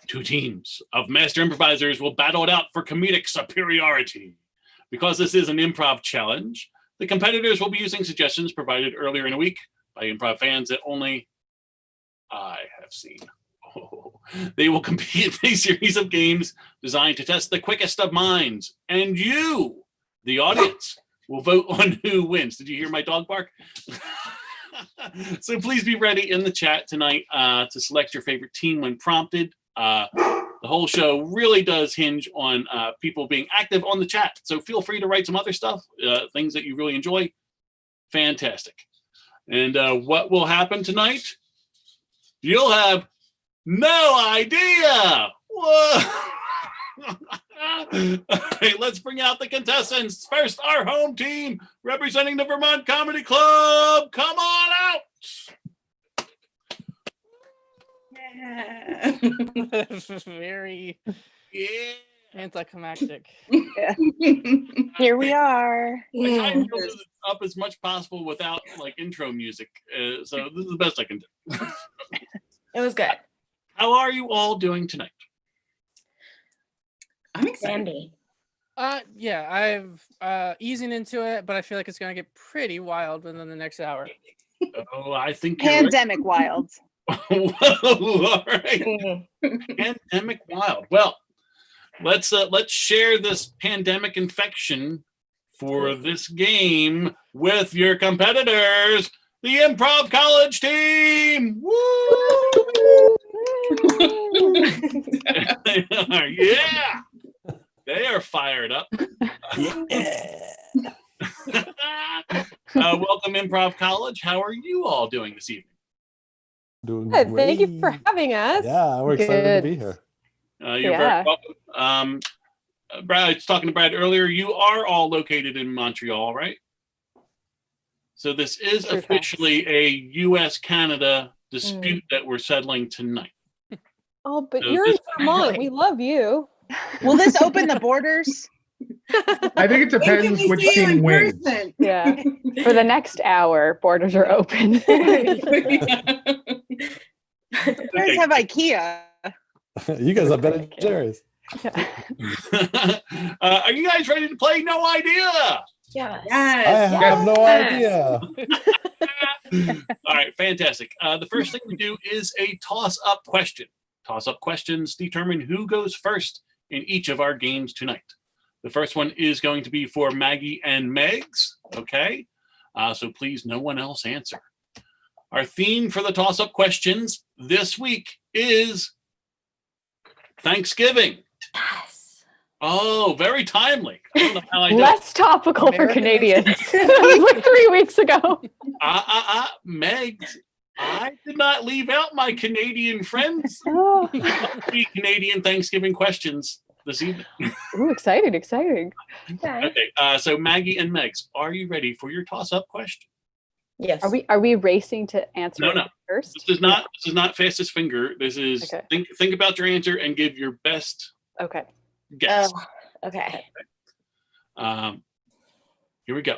Two teams of master improvisers will battle it out for comedic superiority. Because this is an improv challenge, the competitors will be using suggestions provided earlier in the week by improv fans that only I have seen. They will compete in a series of games designed to test the quickest of minds. And you, the audience, will vote on who wins. Did you hear my dog bark? So please be ready in the chat tonight to select your favorite team when prompted. The whole show really does hinge on people being active on the chat. So feel free to write some other stuff, things that you really enjoy. Fantastic. And what will happen tonight? You'll have no idea. Whoa. All right, let's bring out the contestants. First, our home team representing the Vermont Comedy Club. Come on out. Yeah. Very anticlimactic. Yeah. Here we are. I tried to build it up as much possible without like intro music, so this is the best I can do. It was good. How are you all doing tonight? I'm excited. Yeah, I've easing into it, but I feel like it's gonna get pretty wild within the next hour. Oh, I think you're Pandemic wild. Whoa, all right. Pandemic wild. Well, let's share this pandemic infection for this game with your competitors, the Improv College team. Woo! Yeah, they are fired up. Welcome, Improv College. How are you all doing this evening? Doing Good. great. Thank you for having us. Yeah, we're excited to be here. You're very welcome. Brad, I was talking to Brad earlier. You are all located in Montreal, right? So this is True officially a U.S.-Canada dispute that we're settling tonight. Oh, but So you're in this- Vermont. We love you. Will this open the borders? I think it depends which team wins. Yeah. For the next hour, borders are open. You guys have IKEA. You guys are Ben and Jerry's. Are you guys ready to play No Idea? Yeah. Yes. I have no idea. All right, fantastic. The first thing we do is a toss-up question. Toss-up questions determine who goes first in each of our games tonight. The first one is going to be for Maggie and Megs, okay? So please, no one else answer. Our theme for the toss-up questions this week is Thanksgiving. Yes. Oh, very timely. I don't know how I did. Less topical for American Canadians. It was like 3 weeks ago. Megs, I did not leave out my Canadian friends. Oh. 3 Canadian Thanksgiving questions this evening. Ooh, exciting, exciting. Okay, so Maggie and Megs, are you ready for your toss-up question? Yes. Are we racing to answer No. first? This is not fastest finger. This is Okay. think about your answer and give your best Okay. guess. Okay. Here we go.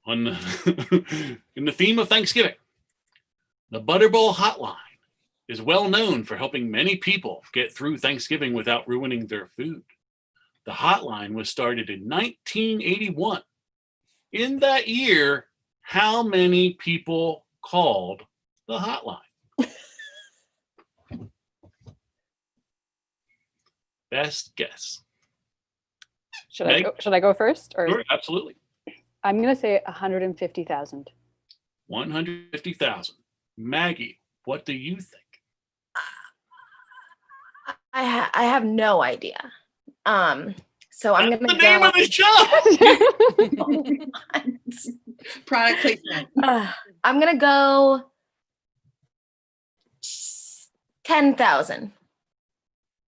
On the, in the theme of Thanksgiving, the Butter Bowl Hotline is well known for helping many people get through Thanksgiving without ruining their food. The hotline was started in 1981. In that year, how many people called the hotline? Best guess. Should Meg? I go first? Or Sure, absolutely. I'm gonna say 150,000. 150,000. Maggie, what do you think? I have no idea. So I'm That's gonna the name go. of the show. Product placement. I'm gonna go 10,000.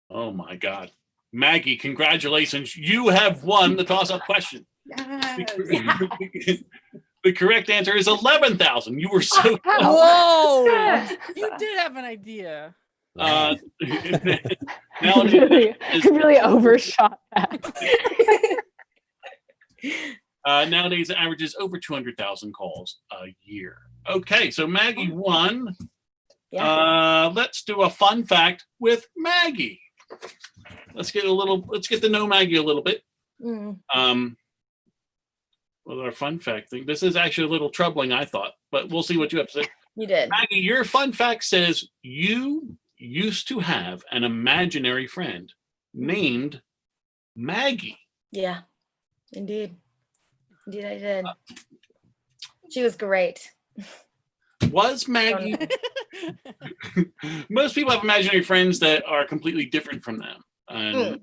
Oh my God. Maggie, congratulations. You have won the toss-up question. Yes. The correct answer is 11,000. You were so close. Whoa! You did have an idea. Now I really overshot that. nowadays, it averages over 200,000 calls a year. Okay, so Maggie won Yeah. Let's do a fun fact with Maggie. Let's get to know Maggie a little bit. Mm. With our fun fact thing. This is actually a little troubling, I thought, but we'll see what you have to say. You did. Maggie, your fun fact says you used to have an imaginary friend named Maggie. Yeah. Indeed. Indeed, I did. She was great. Was Maggie? Most people have imaginary friends that are completely different from them, and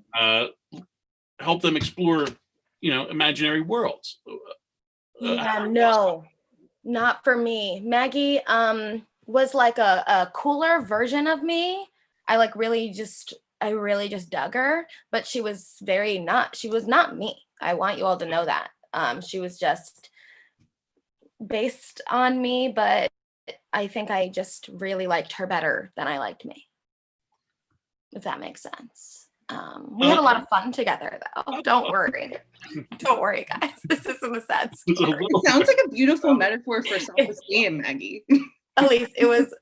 help them explore, imaginary worlds. Yeah, no, not for me. Maggie was like a cooler version of me. I really just dug her, but she was not me. I want you all to know that. She was just based on me, but I think I just really liked her better than I liked me, if that makes sense. We had a lot of fun together, though. Don't worry. Don't worry, guys. This isn't a sad story. It sounds like a beautiful metaphor for self-esteem, Maggie. At least it was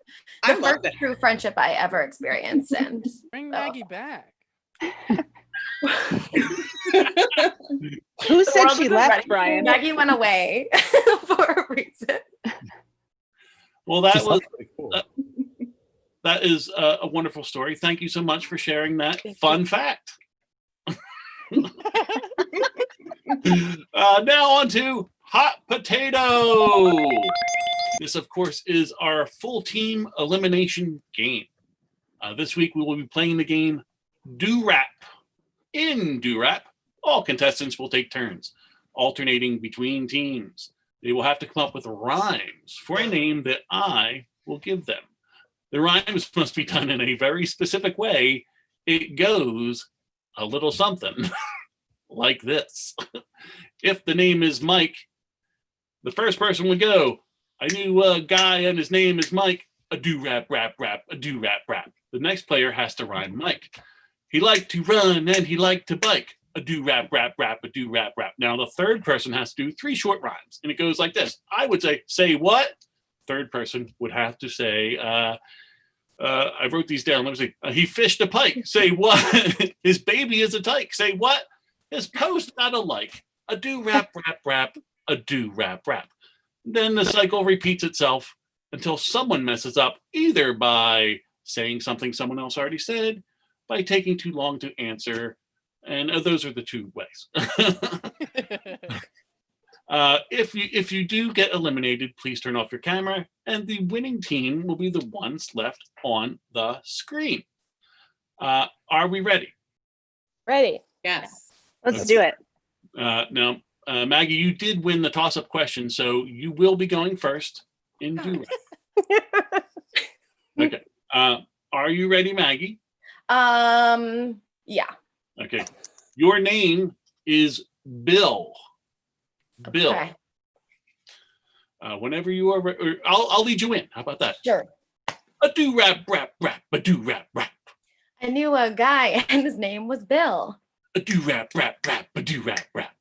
I the love first it. true friendship I ever experienced. And Bring Maggie back. Who the said world she isn't left, ready. Brian? Maggie went away for a reason. Well, that She was sounds pretty cool. that is a wonderful story. Thank you so much for sharing that fun fact. Now on to hot potato. This, of course, is our full team elimination game. This week we will be playing the game Do Rap. In Do Rap, all contestants will take turns, alternating between teams. They will have to come up with rhymes for a name that I will give them. The rhymes must be done in a very specific way. It goes a little something like this. If the name is Mike, the first person would go, I knew a guy and his name is Mike. A do rap, rap, rap, a do rap, rap. The next player has to rhyme Mike. He liked to run and he liked to bike. A do rap, rap, rap, a do rap, rap. Now the third person has to do 3 short rhymes, and it goes like this. I would say what? Third person would have to say, I wrote these down. Let me see. He fished a pike. Say what? His baby is a tyke. Say what? His post got a like. A do rap, rap, rap, a do rap, rap. Then the cycle repeats itself until someone messes up, either by saying something someone else already said, by taking too long to answer, and those are the 2 ways. If you do get eliminated, please turn off your camera, and the winning team will be the ones left on the screen. Are we ready? Ready. Yes. Let's do it. Now, Maggie, you did win the toss-up question, so you will be going first in Do Rap. Okay. Are you ready, Maggie? Yeah. Okay. Your name is Bill. Bill. Okay. Whenever you are, I'll lead you in. How about that? Sure. A do rap, rap, rap. A do rap, rap. I knew a guy and his name was Bill. A do rap, rap, rap. A do rap, rap.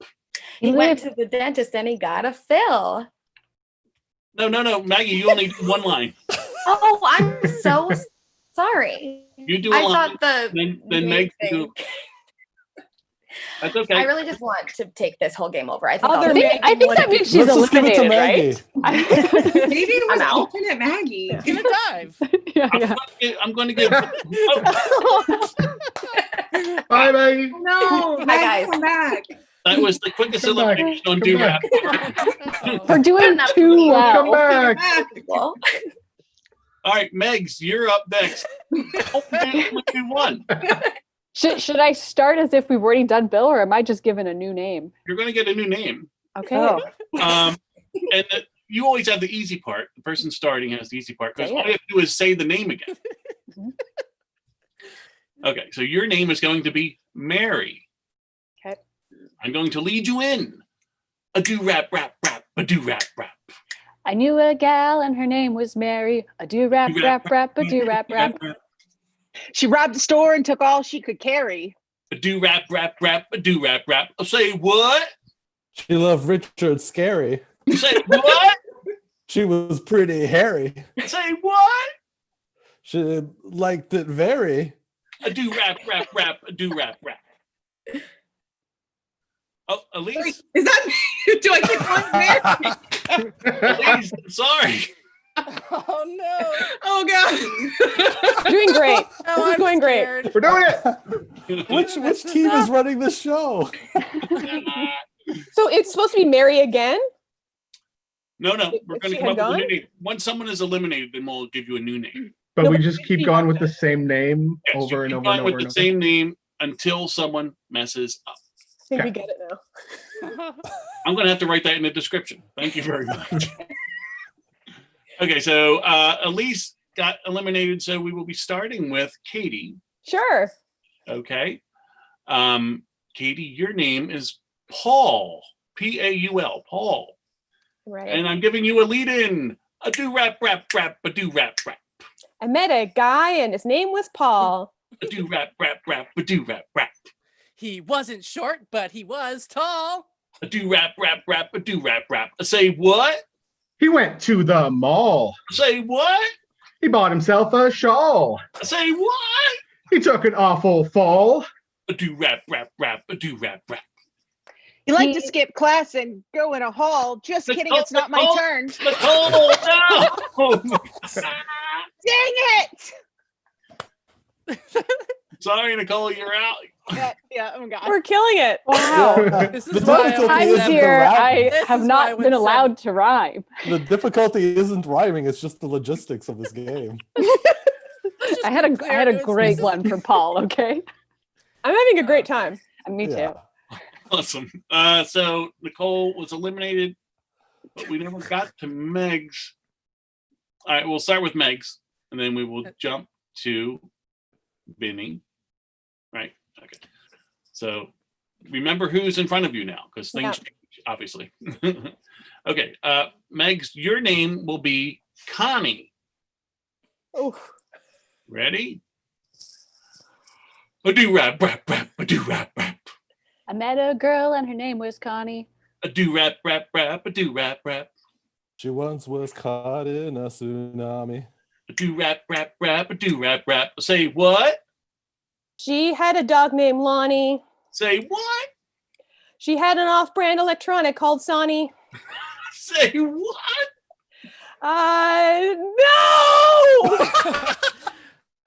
He went to the dentist and he got a fill. No, Maggie, you only do 1 line. Oh, I'm so sorry. You do a I line. thought the Then name Meg thing- do. That's okay. I really just want to take this whole game over. I think Other I'll Maggie I think that means she's Let's just give it to eliminated, Maggie. right? Maybe it was I'm out. alternate Maggie. Give it dive. Yeah, yeah. I'm going to give. Bye, Maggie. No, Hi, Maggie, guys. come back. That was the quickest Come back. elimination on Come Do back. Rap. We're doing Not too me. Come well. back. Well, All right, Megs, you're up next. Only do 1. Should I start as if we've already done Bill, or am I just given a new name? You're going to get a new name. Okay. Oh. And you always have the easy part. The person starting has the easy part because Yeah, all you have to do is say the name again. Mhm. Okay, so your name is going to be Mary. Okay. I'm going to lead you in. A do rap, rap, rap, a do rap, rap. I knew a gal and her name was Mary. A do rap, rap, rap, a do rap, rap. She robbed the store and took all she could carry. A do rap, rap, rap, a do rap, rap. I'll say what? She loved Richard Scary. Say what? She was pretty hairy. Say what? She liked it very. A do rap, rap, rap, a do rap, rap. Oh, Elise? Is that me? Do I keep going there? Elise, sorry. Oh no. Oh god. Doing great. Oh, This is I'm going great. scared. We're doing it. Which team is running the show? So it's supposed to be Mary again? No, we're If going to she come had up with a new gone? name. Once someone is eliminated, then we'll give you a new name. But No, we but just keep maybe- going with the same name Yes, you over and keep over going and with over the and over. same name until someone messes up. I think we Okay. get it now. I'm going to have to write that in the description. Thank you very much. Okay, so Elise got eliminated, so we will be starting with Katie. Sure. Okay. Katie, your name is Paul. Paul. Paul. Right. And I'm giving you a lead in. A do rap, rap, rap, a do rap, rap. I met a guy and his name was Paul. A do rap, rap, rap, a do rap, rap. He wasn't short, but he was tall. A do rap, rap, rap, a do rap, rap. Say what? He went to the mall. Say what? He bought himself a shawl. Say what? He took an awful fall. A do rap, rap, rap, a do rap, rap. You like to skip class and go in a hall. Just kidding, Nicole, it's not my Nicole. turn. Nicole, no! Dang it! Sorry, Nicole, you're out. Yeah, oh god. We're killing it. Wow. This The is why I difficulty always Times isn't have the here, rap. I This have is why I not went been seven. allowed to rhyme. The difficulty isn't rhyming, it's just the logistics of this game. I had a great one for Paul, okay? I'm having a great time. And me Yeah. too. Awesome. So Nicole was eliminated, but we never got to Meg's. All right, we'll start with Meg's, and then we will jump to Vinny. Right. Okay. So remember who's in front of you now, because things change, obviously. Okay. Meg's, your name will be Connie. Oh, Ready? A do rap, rap, rap, a do rap, rap. I met a girl and her name was Connie. A do rap, rap, rap, a do rap, rap. She once was caught in a tsunami. A do rap, rap, rap, a do rap, rap. Say what? she had a dog named Lonnie. Say what? She had an off-brand electronic called Sonny. Say what? No!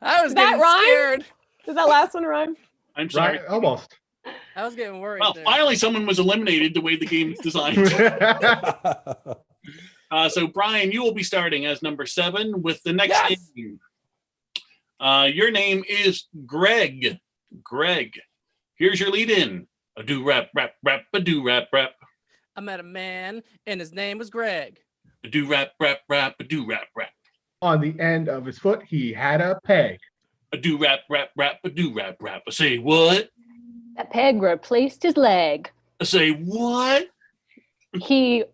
I was Did that getting rhyme? scared. Did that last one rhyme? I'm sorry. Right? Almost. I was getting worried. Well, there. finally, someone was eliminated the way the game is designed. So, Brian, you will be starting as number 7 with the next Yes. name. Your name is Greg. Greg. Here's your lead in. A do rap, rap, rap, a do rap, rap. I met a man and his name was Greg. A do rap, rap, rap, a do rap, rap. On the end of his foot, he had a peg. A do rap, rap, rap, a do rap, rap. I say what? That peg replaced his leg. I say what? He.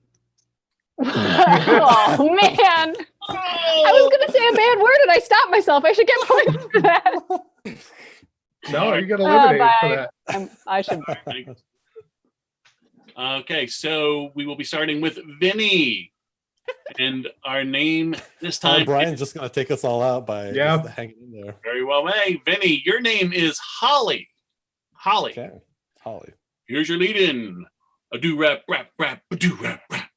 Oh, man. I was going to say a bad word and I stopped myself. I should get points for that. No, you got eliminated for bye. that. I should. Okay, so we will be starting with Vinny. And our name this time Brian's just gonna take us all out by Yeah. just hanging in there. very well may. Vinny, your name is Holly. Holly. Okay, Holly. Here's your lead in. A do rap, rap, rap, a do rap, rap.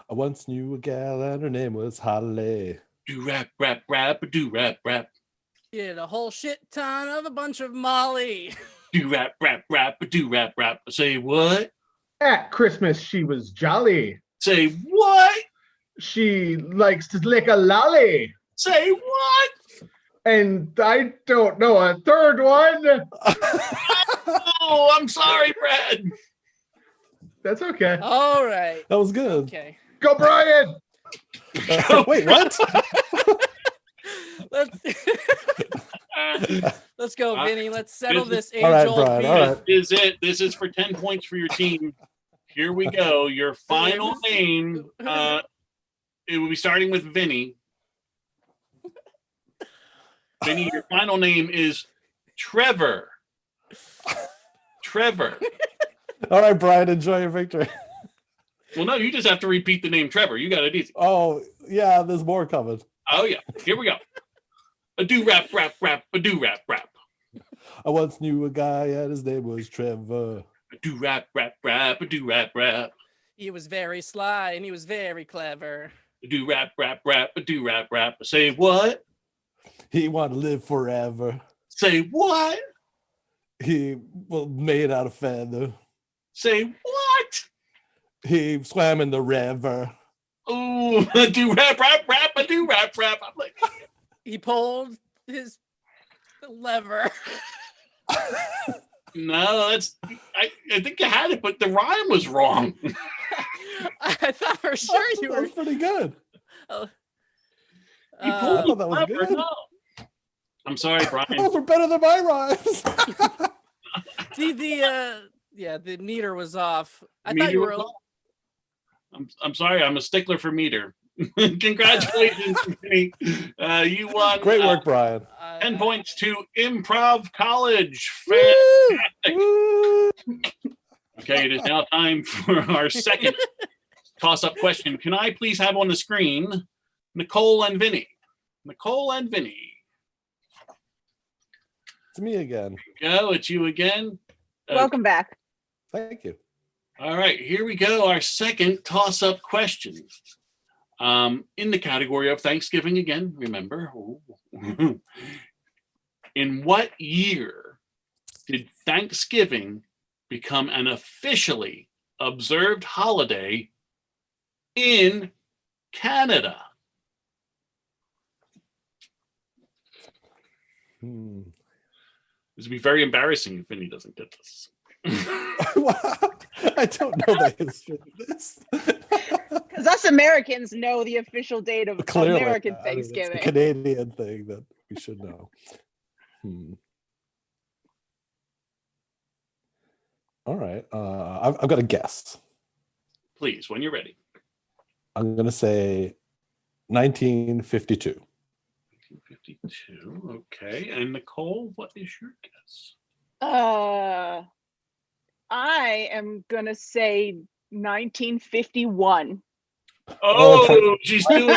I once knew a gal and her name was Holly. Do rap, rap, rap, a do rap, rap. Did a whole shit ton of a bunch of Molly. Do rap, rap, rap, a do rap, rap. Say what? At Christmas, she was jolly. Say what? She likes to lick a lolly. Say what? And I don't know a third one. Oh, I'm sorry, Brad. That's okay. All right. That was good. Okay. Go, Brian. Wait, what? Let's go, Vinny. Let's settle this All right, age-old Brian, beef. all right. This is it. This is for 10 points for your team. Here we go. Your final name. It will be starting with Vinny. Vinny, your final name is Trevor. Trevor. All right, Brian, enjoy your victory. Well, no, you just have to repeat the name Trevor. You got it easy. Oh, yeah, there's more coming. Oh, yeah. Here we go. A do rap, rap, rap, a do rap, rap. I once knew a guy and his name was Trevor. A do rap, rap, rap, a do rap, rap. He was very sly and he was very clever. A do rap, rap, rap, a do rap, rap. Say what? He wanted to live forever. Say what? He was made out of feather. Say what? He swam in the river. Ooh, a do rap, rap, rap, a do rap, rap. I'm like, He pulled his lever. no, that's. I think you had it, but the rhyme was wrong. I thought for sure you That were. was pretty good. Oh. You Uh, pulled I thought that was the lever, good. no. I'm sorry, Brian. Those were better than my rhymes. the meter was off. I Meter thought you were. was off. I'm sorry. I'm a stickler for meter. Congratulations, Vinny. You won. Great work, Brian. 10 points to Improv College. Woo! Fantastic. Woo! Okay, it is now time for our second toss-up question. Can I please have on the screen Nicole and Vinny? Nicole and Vinny. It's me again. Go, it's you again. Welcome back. Thank you. All right, here we go. Our second toss-up question. In the category of Thanksgiving again, remember. In what year did Thanksgiving become an officially observed holiday in Canada? This would be very embarrassing if Vinny doesn't get this. I don't know the history of this. Because us Americans know the official date of Clearly, American I mean, it's Thanksgiving. a Canadian thing that we should know. All right. I've got a guess. Please, when you're ready. I'm going to say 1952. 1952. Okay. And Nicole, what is your guess? I am gonna say 1951. Oh, she's doing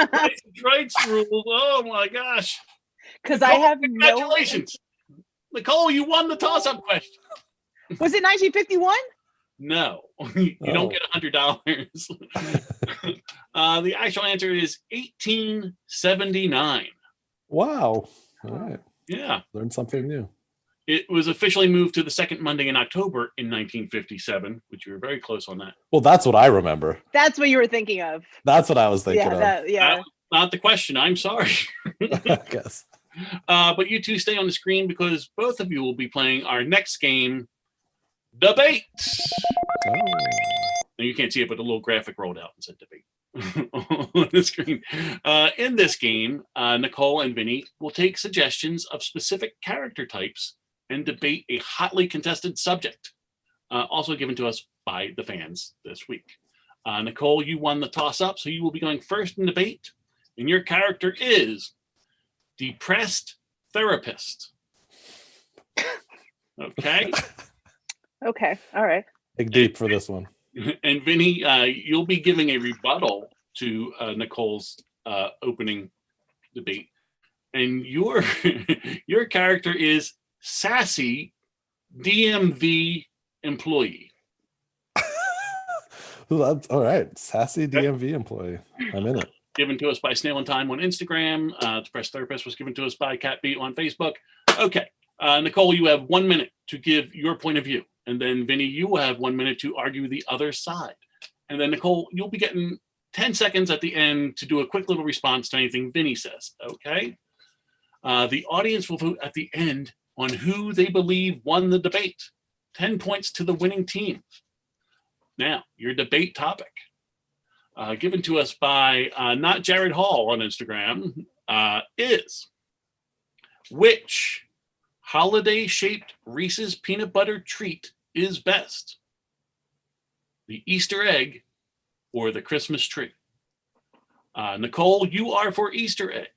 rights rules. Oh my gosh. Because I have no. Congratulations. Nicole, you won the toss-up question. Was it 1951? No, you don't get $100. The actual answer is 1879. Wow. All right. Yeah. Learned something new. It was officially moved to the second Monday in October in 1957, which you were very close on that. Well, that's what I remember. That's what you were thinking of. That's what I was thinking of. Yeah. Not the question. I'm sorry. I guess. But you two stay on the screen because both of you will be playing our next game, Debate. Oh. Now you can't see it, but the little graphic rolled out and said debate on the screen. In this game, Nicole and Vinny will take suggestions of specific character types and debate a hotly contested subject, also given to us by the fans this week. Nicole, you won the toss-up, so you will be going first in debate, and your character is Depressed Therapist. Okay? Okay. All right. Dig deep for this one. And Vinny, you'll be giving a rebuttal to Nicole's opening debate. And your your character is Sassy DMV Employee. Well, that's all right. Sassy DMV employee. I'm in it. Given to us by Snail and Time on Instagram. Depressed Therapist was given to us by Cat Beat on Facebook. Okay. Nicole, you have 1 minute to give your point of view. And then Vinny, you will have 1 minute to argue the other side. And then Nicole, you'll be getting 10 seconds at the end to do a quick little response to anything Vinny says. Okay. The audience will vote at the end on who they believe won the debate. 10 points to the winning team. Now, your debate topic, given to us by not Jared Hall on Instagram, is which holiday-shaped Reese's peanut butter treat is best? The Easter egg or the Christmas tree? Nicole, you are for Easter egg.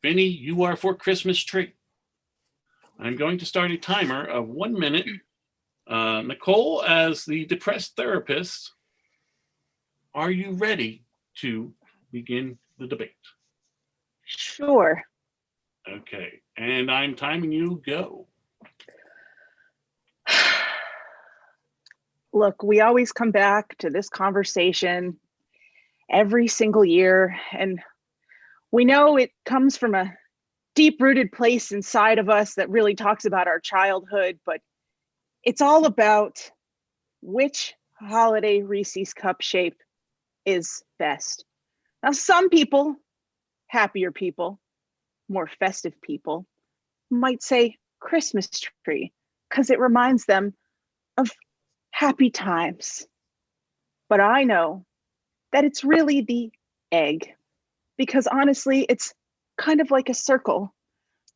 Vinny, you are for Christmas tree. I'm going to start a timer of 1 minute. Nicole, as the depressed therapist, are you ready to begin the debate? Sure. Okay, and I'm timing you. Go. Look, we always come back to this conversation every single year, and we know it comes from a deep-rooted place inside of us that really talks about our childhood, but it's all about which holiday Reese's cup shape is best. Now, some people, happier people, more festive people, might say Christmas tree because it reminds them of happy times. But I know that it's really the egg, because honestly, it's kind of like a circle,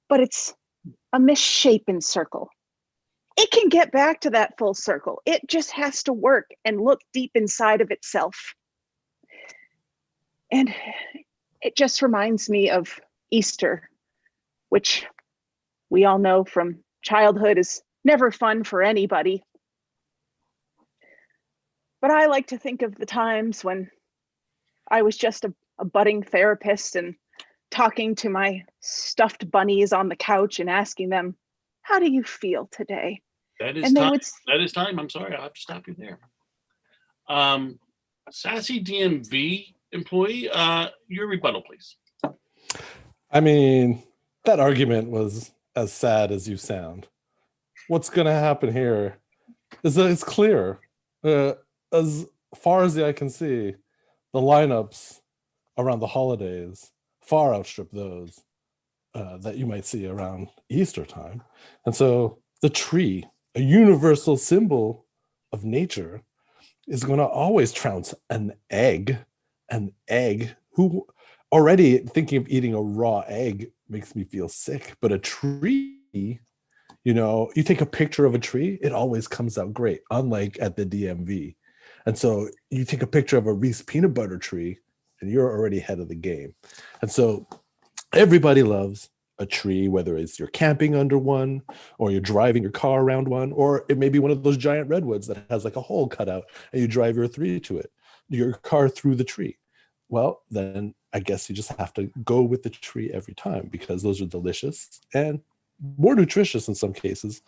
but it's a misshapen circle. It can get back to that full circle. It just has to work and look deep inside of itself. And it just reminds me of Easter, which we all know from childhood is never fun for anybody. But I like to think of the times when I was just a budding therapist and talking to my stuffed bunnies on the couch and asking them, how do you feel today? That is And they time. would That is time. I'm sorry, I'll have to stop you there. Sassy DMV employee, your rebuttal, please. I mean, that argument was as sad as you sound. What's going to happen here is that it's clear. As far as the eye can see, the lineups around the holidays far outstrip those that you might see around Easter time. And so the tree, a universal symbol of nature, is going to always trounce an egg. An egg. Who already thinking of eating a raw egg makes me feel sick. But a tree, you know, you take a picture of a tree, it always comes out great, unlike at the DMV. And so you take a picture of a Reese peanut butter tree, and you're already ahead of the game. And so everybody loves a tree, whether it's you're camping under one, or you're driving your car around one, or it may be one of those giant redwoods that has like a hole cut out, and you drive your car through the tree. Well, then I guess you just have to go with the tree every time, because those are delicious and more nutritious in some cases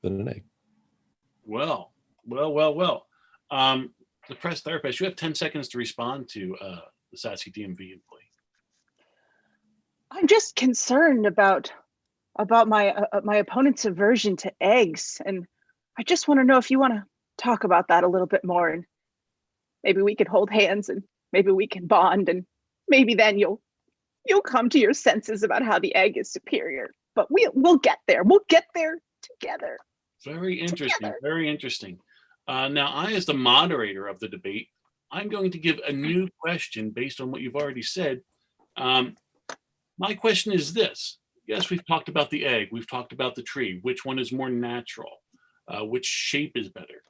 than an egg. Well. The press therapist, you have 10 seconds to respond to the Sassy DMV employee. I'm just concerned about my opponent's aversion to eggs, and I just want to know if you want to talk about that a little bit more, and maybe we could hold hands, and maybe we can bond, and maybe then you'll come to your senses about how the egg is superior. But we'll get there. We'll get there together. Very interesting. Together. Very interesting. Now, I, as the moderator of the debate, I'm going to give a new question based on what you've already said. My question is this. Yes, we've talked about the egg. We've talked about the tree. Which one is more natural? Which shape is better?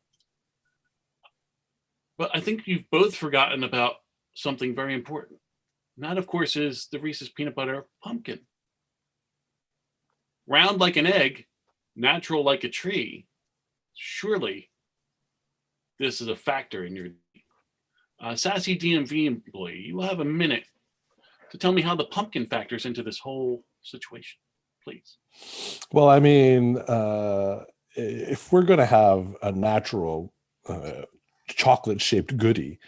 But I think you've both forgotten about something very important. And that, of course, is the Reese's peanut butter pumpkin. Round like an egg, natural like a tree. Surely this is a factor in your Sassy DMV employee. You will have a minute to tell me how the pumpkin factors into this whole situation, please. Well, I mean, if we're going to have a natural chocolate-shaped goodie,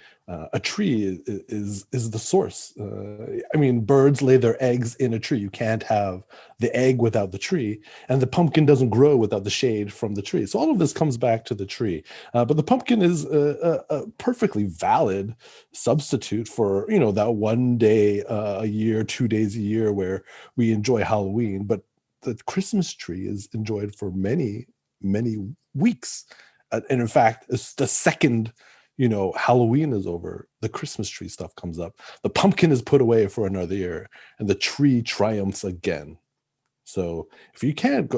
a tree is the source. I mean, birds lay their eggs in a tree. You can't have the egg without the tree, and the pumpkin doesn't grow without the shade from the tree. So all of this comes back to the tree. But the pumpkin is a perfectly valid substitute for, you know, that one day a year, 2 days a year where we enjoy Halloween. But the Christmas tree is enjoyed for many, many weeks. And in fact, it's the second, you know, Halloween is over, the Christmas tree stuff comes up. The pumpkin is put away for another year, and the tree triumphs again. So if you can't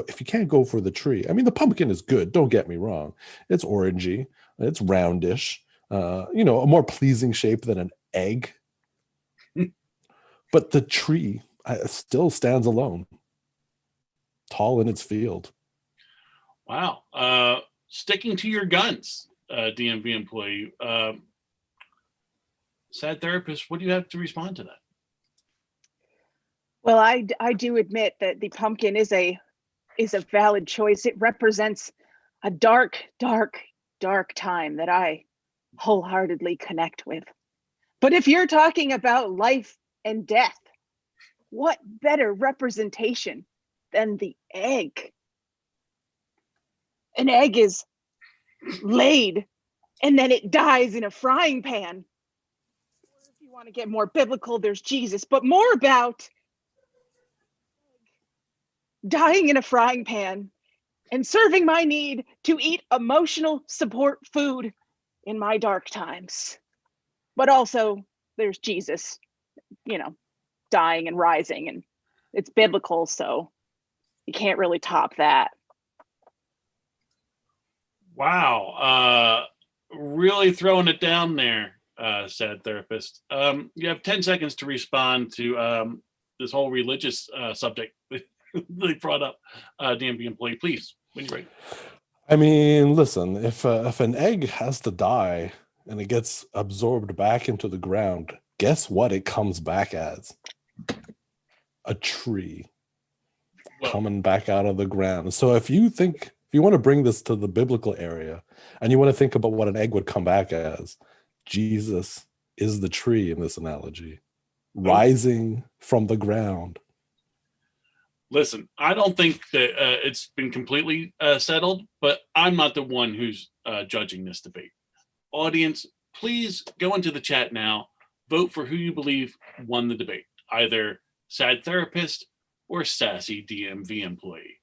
go for the tree, I mean, the pumpkin is good. Don't get me wrong; it's orangey, it's roundish, you know, a more pleasing shape than an egg. But the tree still stands alone, tall in its field. Wow. Sticking to your guns, DMV employee. Sad therapist, what do you have to respond to that? Well, I do admit that the pumpkin is a valid choice. It represents a dark, dark, dark time that I wholeheartedly connect with. But if you're talking about life and death, what better representation than the egg? An egg is laid and then it dies in a frying pan. Or if you want to get more biblical, there's Jesus, but more about dying in a frying pan and serving my need to eat emotional support food in my dark times. But also there's Jesus, dying and rising, and it's biblical, so you can't really top that. Wow. Really throwing it down there, sad therapist. You have 10 seconds to respond to this whole religious subject they brought up, DMV employee. Please, when you're ready. I mean, listen, if an egg has to die and it gets absorbed back into the ground, guess what it comes back as? A tree coming back out of the ground. So if you want to bring this to the biblical area and you want to think about what an egg would come back as, Jesus is the tree in this analogy, rising from the ground. Listen, I don't think that it's been completely settled, but I'm not the one who's judging this debate. Audience, please go into the chat now. Vote for who you believe won the debate, either sad therapist or sassy DMV employee.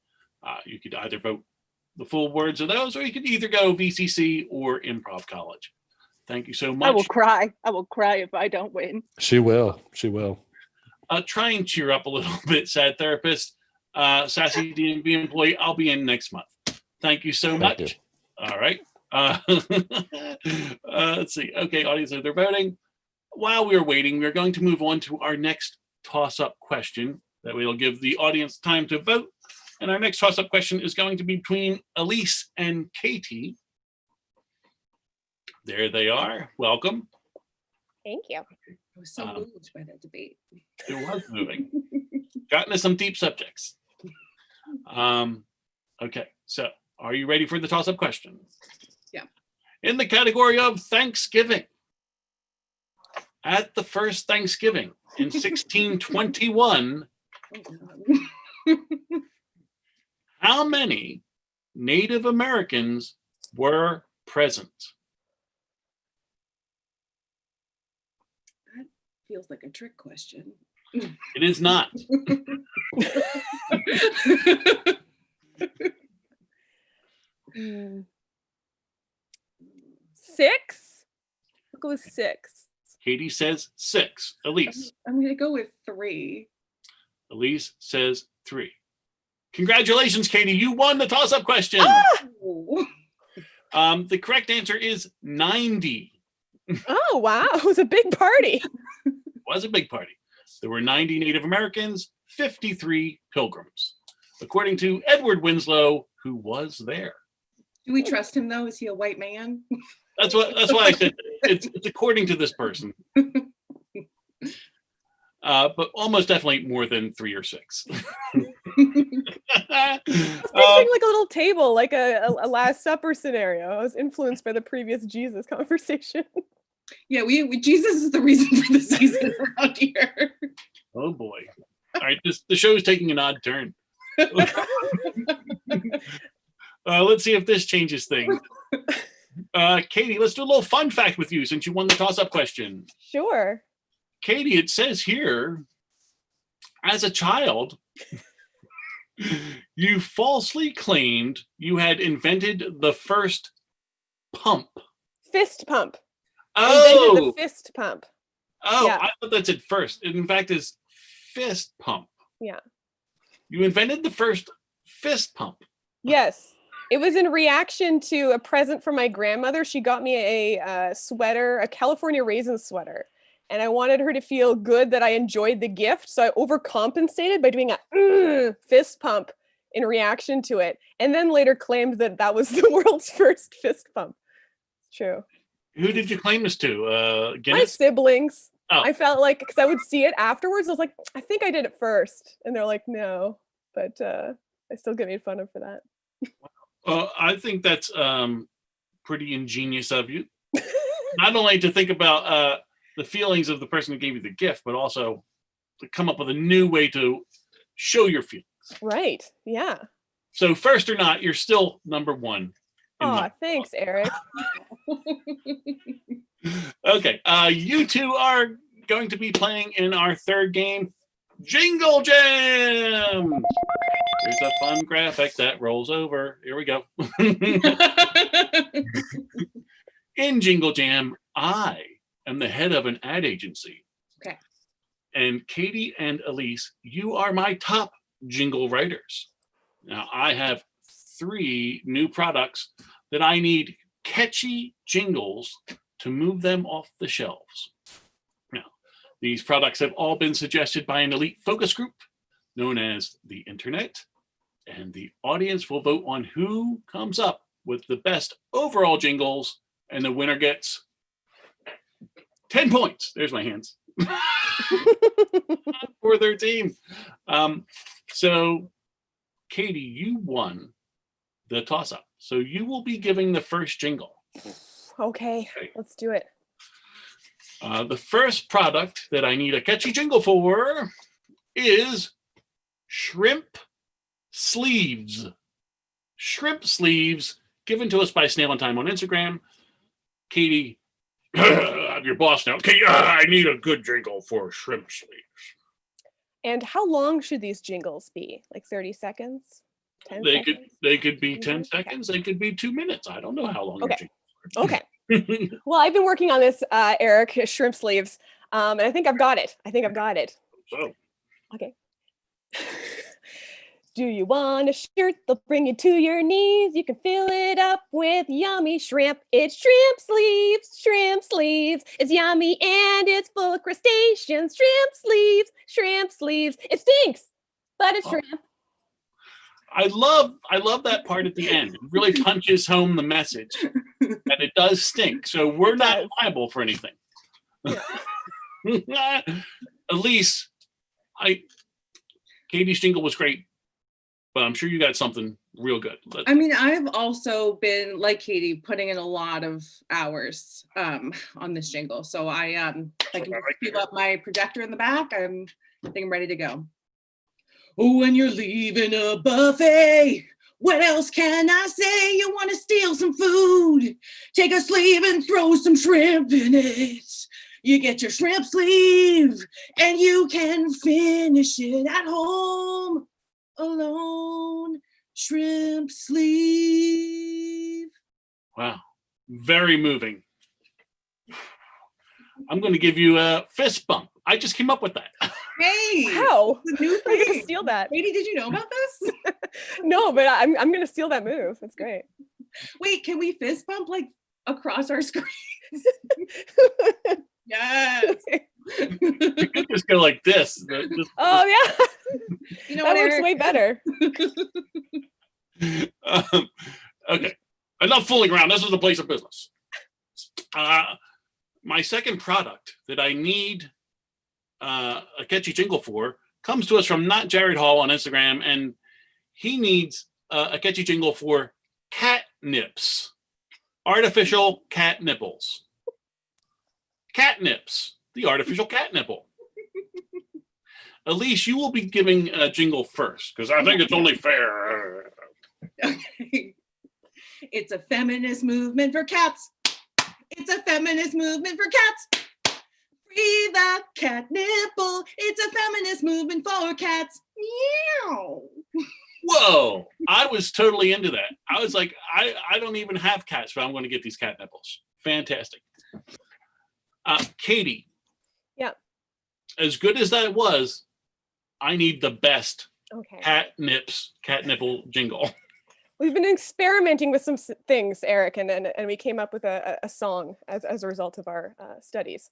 You could either vote the full words of those, or you could either go VCC or Improv College. Thank you so much. I will cry. I will cry if I don't win. She will. Try and cheer up a little bit, sad therapist. Sassy DMV employee, I'll be in next month. Thank you so much. You. All right. Let's see. Okay, audience, they're voting. While we're waiting, we're going to move on to our next toss-up question. That way will give the audience time to vote. And our next toss-up question is going to be between Elise and Katie. There they are. Welcome. Thank you. I was so moved by that debate. It was moving. Got into some deep subjects. Okay, so are you ready for the toss-up question? Yeah. In the category of Thanksgiving, at the first Thanksgiving in 1621, how many Native Americans were present? That feels like a trick question. It is not. 6? I'll go with 6. Katie says 6. Elise. I'm going to go with 3. Elise says 3. Congratulations, Katie. You won the toss-up question. Oh. The correct answer is 90. Oh, wow. It was a big party. It was a big party. There were 90 Native Americans, 53 Pilgrims, according to Edward Winslow, who was there. Do we trust him though? Is he a white man? That's why I said it's according to this person. But almost definitely more than 3 or 6. I was picturing like a little table, like a Last Supper scenario. I was influenced by the previous Jesus conversation. Yeah, we Jesus is the reason for the season around here. Oh boy! All right, the show is taking an odd turn. Let's see if this changes things. Katie, let's do a little fun fact with you since you won the toss-up question. Sure. Katie, it says here, as a child, you falsely claimed you had invented the first pump. Fist pump. Oh! Invented the fist pump. Oh, Yeah. I thought that said first. It, in fact, is fist pump. Yeah. You invented the first fist pump. Yes. It was in reaction to a present from my grandmother. She got me a sweater, a California raisin sweater. And I wanted her to feel good that I enjoyed the gift. So I overcompensated by doing a fist pump in reaction to it. And then later claimed that that was the world's first fist pump. It's true. Who did you claim this to? My Guinness? siblings. Oh. I felt like, because I would see it afterwards, I was like, I think I did it first. And they're like, no. But I still get made fun of for that. I think that's pretty ingenious of you. Not only to think about the feelings of the person who gave you the gift, but also to come up with a new way to show your feelings. Right. Yeah. So first or not, you're still number one. Oh, thanks, Eric. Okay. You two are going to be playing in our third game, Jingle Jam. There's a fun graphic that rolls over. Here we go. In Jingle Jam, I am the head of an ad agency. Okay. And Katie and Elise, you are my top jingle writers. Now, I have 3 new products that I need catchy jingles to move them off the shelves. Now, these products have all been suggested by an elite focus group known as the Internet, and the audience will vote on who comes up with the best overall jingles, and the winner gets 10 points. There's my hands. For their team. So, Katie, you won the toss-up. So you will be giving the first jingle. Okay, let's do it. The first product that I need a catchy jingle for is shrimp sleeves. Shrimp sleeves given to us by Snail and Time on Instagram. Katie, I'm your boss now. Okay, I need a good jingle for shrimp sleeves. And how long should these jingles be? Like 30 seconds? 10 seconds? They could be 10 seconds. They could be 2 minutes. I don't know how long your jingles are. Okay. Well, I've been working on this, Eric, shrimp sleeves, and I think I've got it. So. Okay. Do you want a shirt? They'll bring you to your knees. You can fill it up with yummy shrimp. It's shrimp sleeves, shrimp sleeves. It's yummy and it's full of crustaceans. Shrimp sleeves, shrimp sleeves. It stinks, but it's shrimp. I love that part at the end. It really punches home the message that it does stink. So we're not liable for anything. Yeah. Elise, Katie's jingle was great, but I'm sure you got something real good. I mean, I've also been, like Katie, putting in a lot of hours on this jingle. So I can keep up my projector in the back. I think I'm ready to go. When you're leaving a buffet, what else can I say? You want to steal some food? Take a sleeve and throw some shrimp in it. You get your shrimp sleeve and you can finish it at home alone. Shrimp sleeve. Wow. Very moving. I'm going to give you a fist bump. I just came up with that. Hey, wow. The new I'm thing. gonna steal that. Katie, did you know about this? No, but I'm gonna steal that move. That's great. Wait, can we fist bump like across our screens? Yes. You could just go like this. Oh yeah. You know that what, works Eric? way better. Okay. Enough fooling around. This is a place of business. My second product that I need a catchy jingle for comes to us from Not Jared Hall on Instagram, and he needs a catchy jingle for catnips, artificial cat nipples. Catnips, the artificial cat nipple. Elise, you will be giving a jingle first because I think it's only fair. Okay. It's a feminist movement for cats. It's a feminist movement for cats. Free the cat nipple. It's a feminist movement for cats. Meow. Whoa, I was totally into that. I was like, I don't even have cats, but I'm going to get these cat nipples. Fantastic. Katie. Yeah. As good as that was, I need the best cat nipple jingle. We've been experimenting with some things, Eric, and we came up with a song as a result of our studies.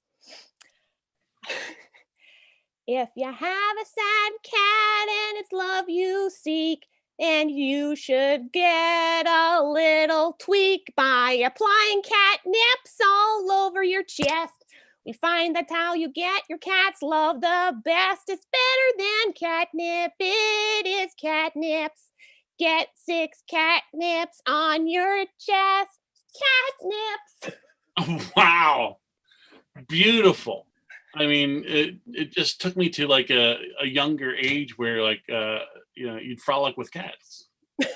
If you have a sad cat and it's love you seek, and you should get a little tweak by applying catnips all over your chest. We find that's how you get your cat's love the best. It's better than catnip. It is catnips. Get 6 catnips on your chest. Catnips. Wow. Beautiful. I mean, it just took me to like a younger age where like, you'd frolic with cats. The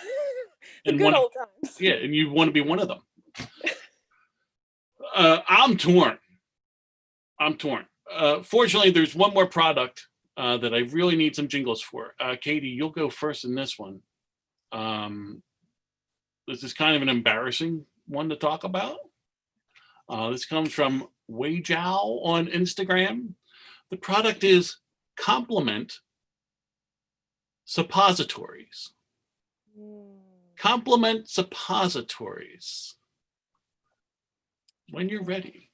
And good old times. Yeah, and you want to be one of them. I'm torn. Fortunately, there's one more product that I really need some jingles for. Katie, you'll go first in this one. This is kind of an embarrassing one to talk about. This comes from Weijiao on Instagram. The product is Compliment Suppositories. Compliment Suppositories. When you're ready.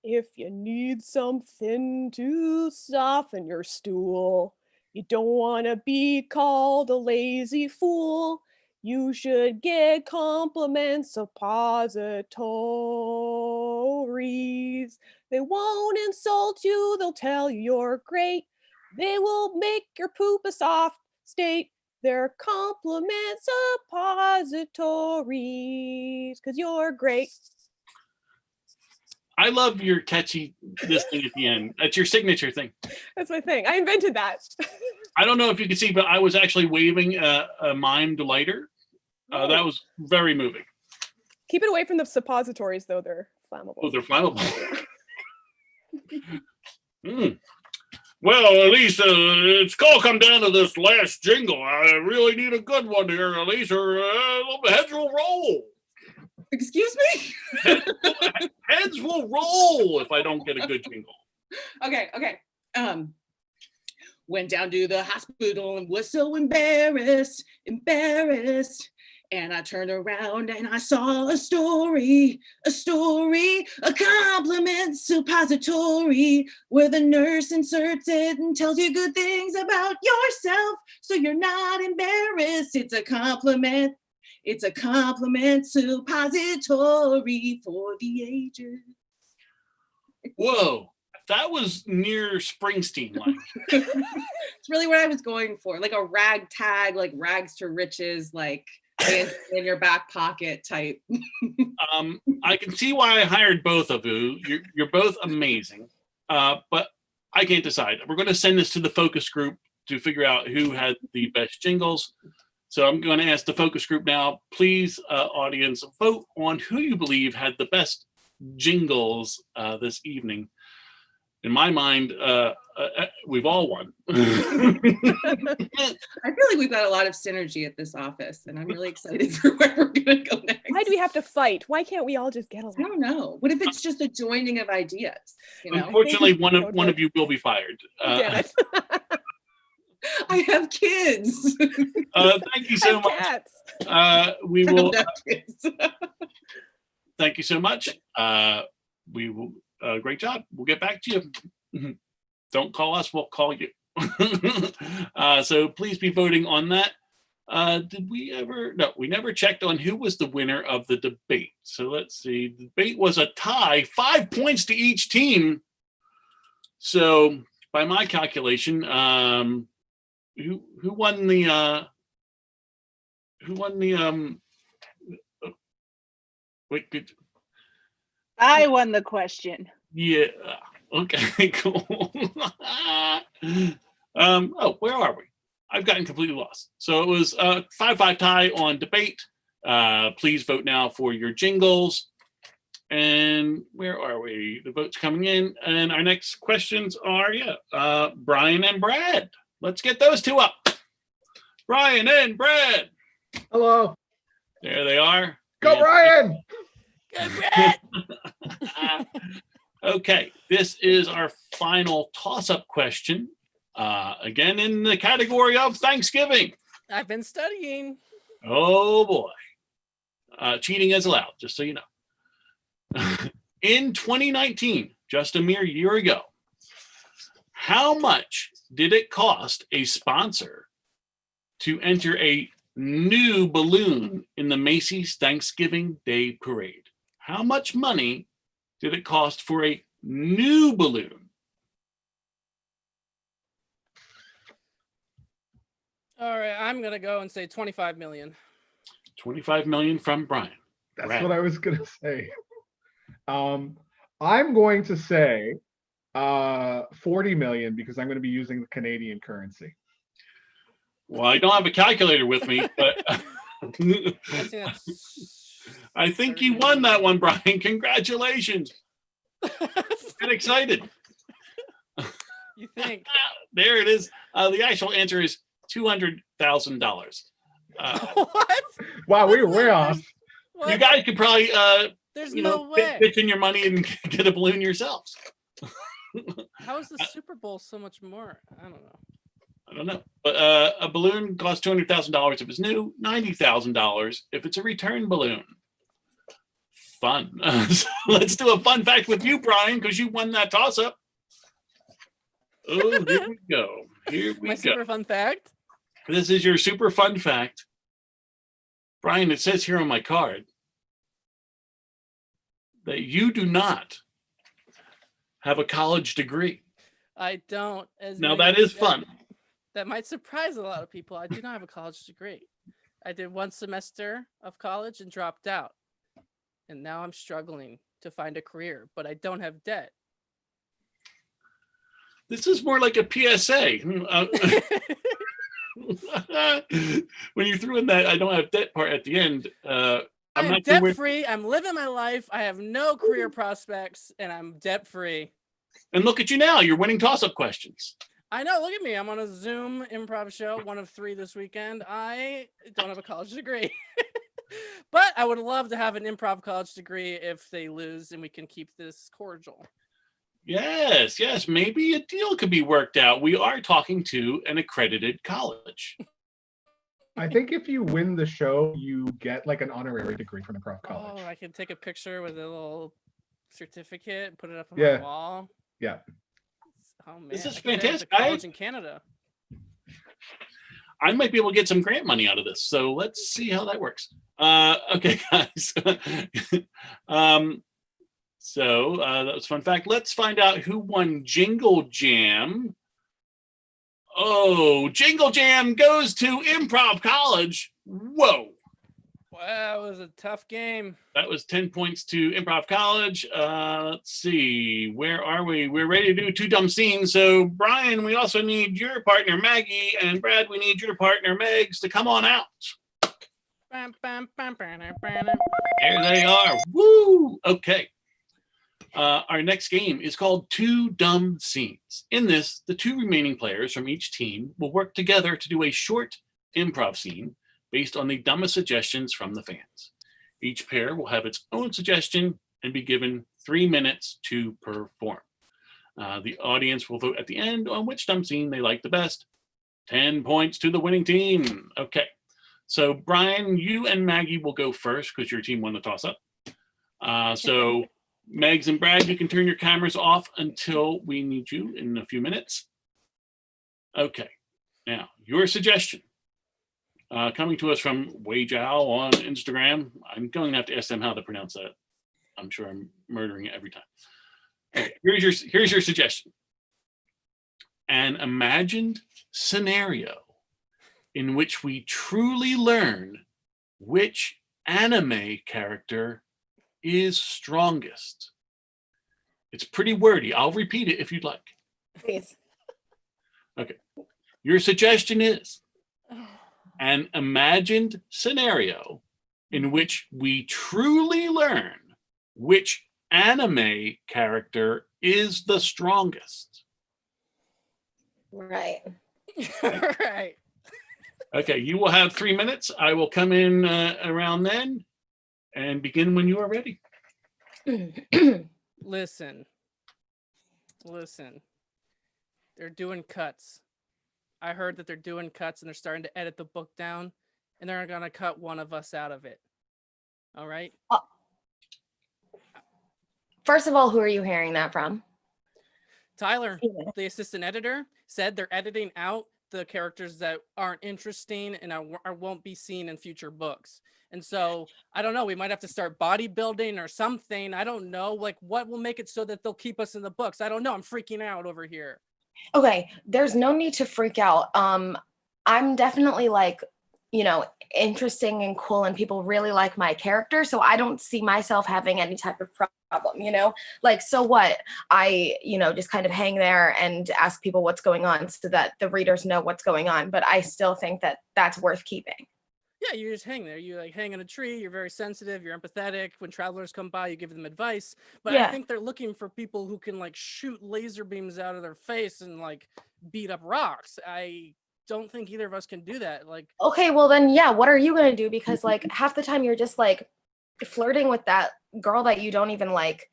If you need something to soften your stool, you don't want to be called a lazy fool, you should get Compliment Suppositories. They won't insult you, they'll tell you you're great. They will make your poop a soft state. They're Compliment Suppositories, because you're great. I love your catchy this thing at the end. That's your signature thing. That's my thing. I invented that. I don't know if you can see, but I was actually waving a mimed lighter. That was very moving. Keep it away from the suppositories, though. They're flammable. Oh, they're flammable. Well, Elise, it's all come down to this last jingle. I really need a good one here, Elise, or heads will roll. Excuse me? Heads will roll if I don't get a good jingle. Okay. Went down to the hospital and was so embarrassed. And I turned around and I saw a story, a compliment suppository, where the nurse inserts it and tells you good things about yourself, so you're not embarrassed. It's a compliment suppository for the ages. Whoa, that was near Springsteen-like. It's really what I was going for, like a ragtag, like rags to riches, like in your back pocket type. I can see why I hired both of you. You're both amazing, but I can't decide. We're going to send this to the focus group to figure out who had the best jingles. So I'm going to ask the focus group now, please, audience, vote on who you believe had the best jingles this evening. In my mind, we've all won. I feel like we've got a lot of synergy at this office, and I'm really excited for where we're going to go next. Why do we have to fight? Why can't we all just get along? I don't know. What if it's just a joining of ideas? You know? Unfortunately, one of you will be fired. Damn it. I have kids. Thank you so much. We will. Thank you so much. We will. Great job. We'll get back to you. Don't call us. We'll call you. So please be voting on that. Did we ever? No, we never checked on who was the winner of the debate. So let's see. The debate was a tie, 5 points to each team. So by my calculation, who won the wait, good. I won the question. Yeah. Okay, cool. Oh, where are we? I've gotten completely lost. So it was a 5-5 tie on debate. Please vote now for your jingles. And where are we? The vote's coming in. And our next questions are, Brian and Brad. Let's get those two up. Brian and Brad. Hello. There they are. Go, Brian. Good, Brad. Okay, this is our final toss-up question. Again, in the category of Thanksgiving. I've been studying. Oh boy. Cheating is allowed, just so you know. In 2019, just a mere year ago, how much did it cost a sponsor to enter a new balloon in the Macy's Thanksgiving Day Parade? How much money did it cost for a new balloon? All right, I'm gonna go and say 25 million. 25 million from Brian. That's Brad. what I was gonna say. I'm going to say 40 million because I'm going to be using the Canadian currency. Well, I don't have a calculator with me, but I think that's I think you won that one, Brian. Congratulations. Get excited. You think? There it is. The actual answer is $200,000. What? Wow, we were way off. What? You guys could probably, There's you no know, way. pitch in your money and get a balloon yourselves. How is the Super Bowl so much more? I don't know. I don't know. But a balloon costs $200,000 if it's new, $90,000 if it's a return balloon. Fun. So let's do a fun fact with you, Brian, because you won that toss-up. Oh, here we go. Here we My go. super fun fact. This is your super fun fact. Brian, it says here on my card that you do not have a college degree. I don't. As Now many that is people- fun. That might surprise a lot of people. I do not have a college degree. I did one semester of college and dropped out. And now I'm struggling to find a career, but I don't have debt. This is more like a PSA. When you threw in that I don't have debt part at the end, I'm I'm not sure debt where- free. I'm living my life. I have no career prospects and I'm debt free. And look at you now. You're winning toss-up questions. I know. Look at me. I'm on a Zoom improv show, one of 3 this weekend. I don't have a college degree. But I would love to have an improv college degree if they lose and we can keep this cordial. Yes, yes. Maybe a deal could be worked out. We are talking to an accredited college. I think if you win the show, you get like an honorary degree from Improv College. Oh, I can take a picture with a little certificate and put it up on Yeah. my wall. Yeah. Oh man, This is I could say I went to fantastic. college in Canada. I might be able to get some grant money out of this. So let's see how that works. Okay, guys. So that was a fun fact. Let's find out who won Jingle Jam. Oh, Jingle Jam goes to Improv College. Whoa. Wow, that was a tough game. That was 10 points to Improv College. Let's see. Where are we? We're ready to do 2 dumb scenes. So, Brian, we also need your partner, Maggie. And Brad, we need your partner, Megs, to come on out. Bam, bam, bam, bam, bam, bam. There they are. Woo! Okay. Our next game is called 2 Dumb Scenes. In this, the 2 remaining players from each team will work together to do a short improv scene based on the dumbest suggestions from the fans. Each pair will have its own suggestion and be given 3 minutes to perform. The audience will vote at the end on which dumb scene they like the best. 10 points to the winning team. Okay. So, Brian, you and Maggie will go first because your team won the toss-up. So, Megs and Brad, you can turn your cameras off until we need you in a few minutes. Okay. Now, your suggestion. Coming to us from Weijiao on Instagram. I'm going to have to ask them how to pronounce that. I'm sure I'm murdering it every time. Okay, here's your suggestion. An imagined scenario in which we truly learn which anime character is strongest. It's pretty wordy. I'll repeat it if you'd like. Please. Okay. Your suggestion is an imagined scenario in which we truly learn which anime character is the strongest. Right. Right. Okay, you will have 3 minutes. I will come in around then and begin when you are ready. Listen. They're doing cuts. I heard that they're doing cuts and they're starting to edit the book down and they're going to cut one of us out of it. All right? First of all, who are you hearing that from? Tyler, the assistant editor, said they're editing out the characters that aren't interesting and won't be seen in future books. And so I don't know, we might have to start bodybuilding or something. I don't know, like what will make it so that they'll keep us in the books. I don't know. I'm freaking out over here. Okay, there's no need to freak out. I'm definitely like, interesting and cool, and people really like my character. So I don't see myself having any type of problem, like, so what? I, just kind of hang there and ask people what's going on so that the readers know what's going on. But I still think that that's worth keeping. Yeah, you just hang there. You like hang on a tree. You're very sensitive. You're empathetic. When travelers come by, you give them advice. But I think they're looking for people who can like shoot laser beams out of their face and like beat up rocks. I don't think either of us can do that. Like, okay, well then, yeah. What are you gonna do? Because like half the time you're just like flirting with that girl that you don't even like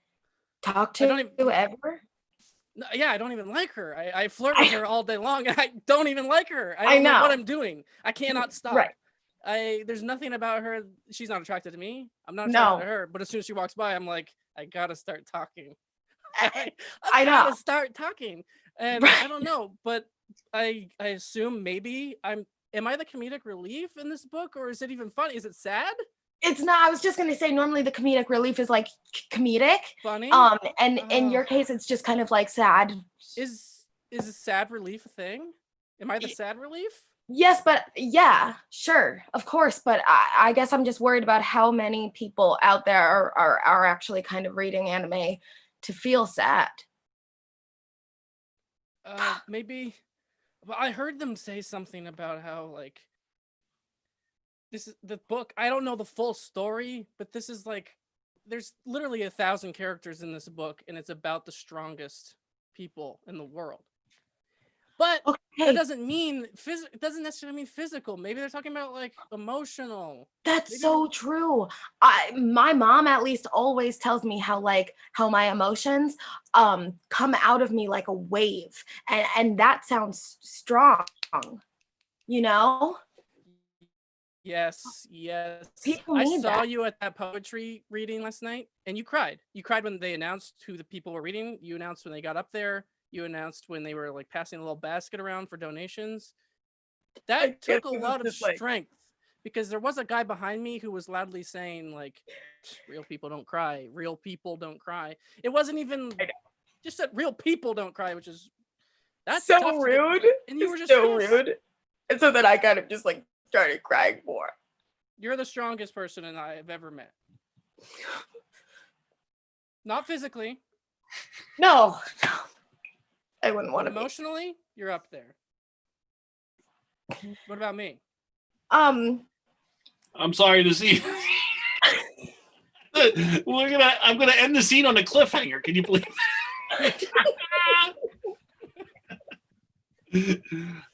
talk to ever. Yeah, I don't even like her. I flirt with her all day long, and I don't even like her. I don't know what I'm doing. I cannot stop. Right. There's nothing about her. She's not attracted to me. I'm not attracted to her. But as soon as she walks by, I'm like, I gotta start talking. I gotta start talking. And I don't know, but I assume maybe am I the comedic relief in this book, or is it even funny? Is it sad? It's not. I was just gonna say normally the comedic relief is like comedic. Funny. And in your case, it's just kind of like sad. Is a sad relief a thing? Am I the sad relief? Yes, but yeah, sure, of course. But I guess I'm just worried about how many people out there are actually kind of reading anime to feel sad. Maybe. Well, I heard them say something about how like this is the book. I don't know the full story, but this is like there's literally 1,000 characters in this book, and it's about the strongest people in the world. But that doesn't mean it doesn't necessarily mean physical. Maybe they're talking about like emotional. That's so true. My mom at least always tells me how my emotions come out of me like a wave, and that sounds strong. Yes. People I need saw that. you at that poetry reading last night, and you cried. You cried when they announced who the people were reading. You announced when they got up there. You announced when they were like passing a little basket around for donations. That took a lot of strength, because there was a guy behind me who was loudly saying like, real people don't cry. Real people don't cry. It wasn't even just that real people don't cry, which is that's so rude. And you were just so rude. And so then I kind of just like started crying more. You're the strongest person I've ever met. Not physically. No. I wouldn't want to. Emotionally, you're up there. What about me? I'm sorry to see. I'm gonna end the scene on a cliffhanger. Can you believe it?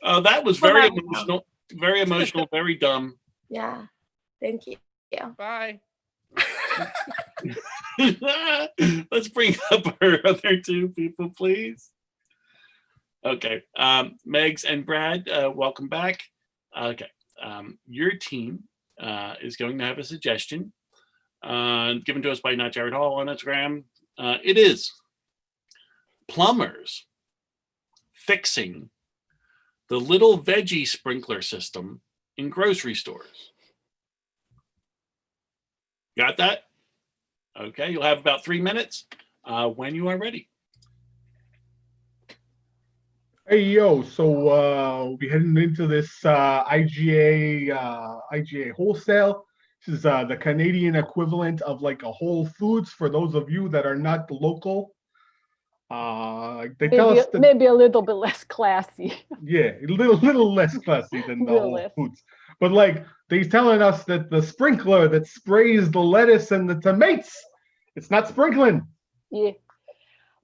That was very emotional. Very emotional. Very dumb. Yeah. Thank you. Yeah. Bye. Let's bring up our other two people, please. Okay, Megs and Brad, welcome back. Okay, your team is going to have a suggestion given to us by Not Jared Hall on Instagram. It is plumbers fixing the little veggie sprinkler system in grocery stores. Got that? Okay, you'll have about 3 minutes when you are ready. Hey yo, so we'll be heading into this IGA wholesale. This is the Canadian equivalent of like a Whole Foods for those of you that are not local. They tell us that, maybe a little bit less classy. Yeah, a little less classy than the Whole Foods. But like they're telling us that the sprinkler that sprays the lettuce and the tomatoes, it's not sprinkling. Yeah.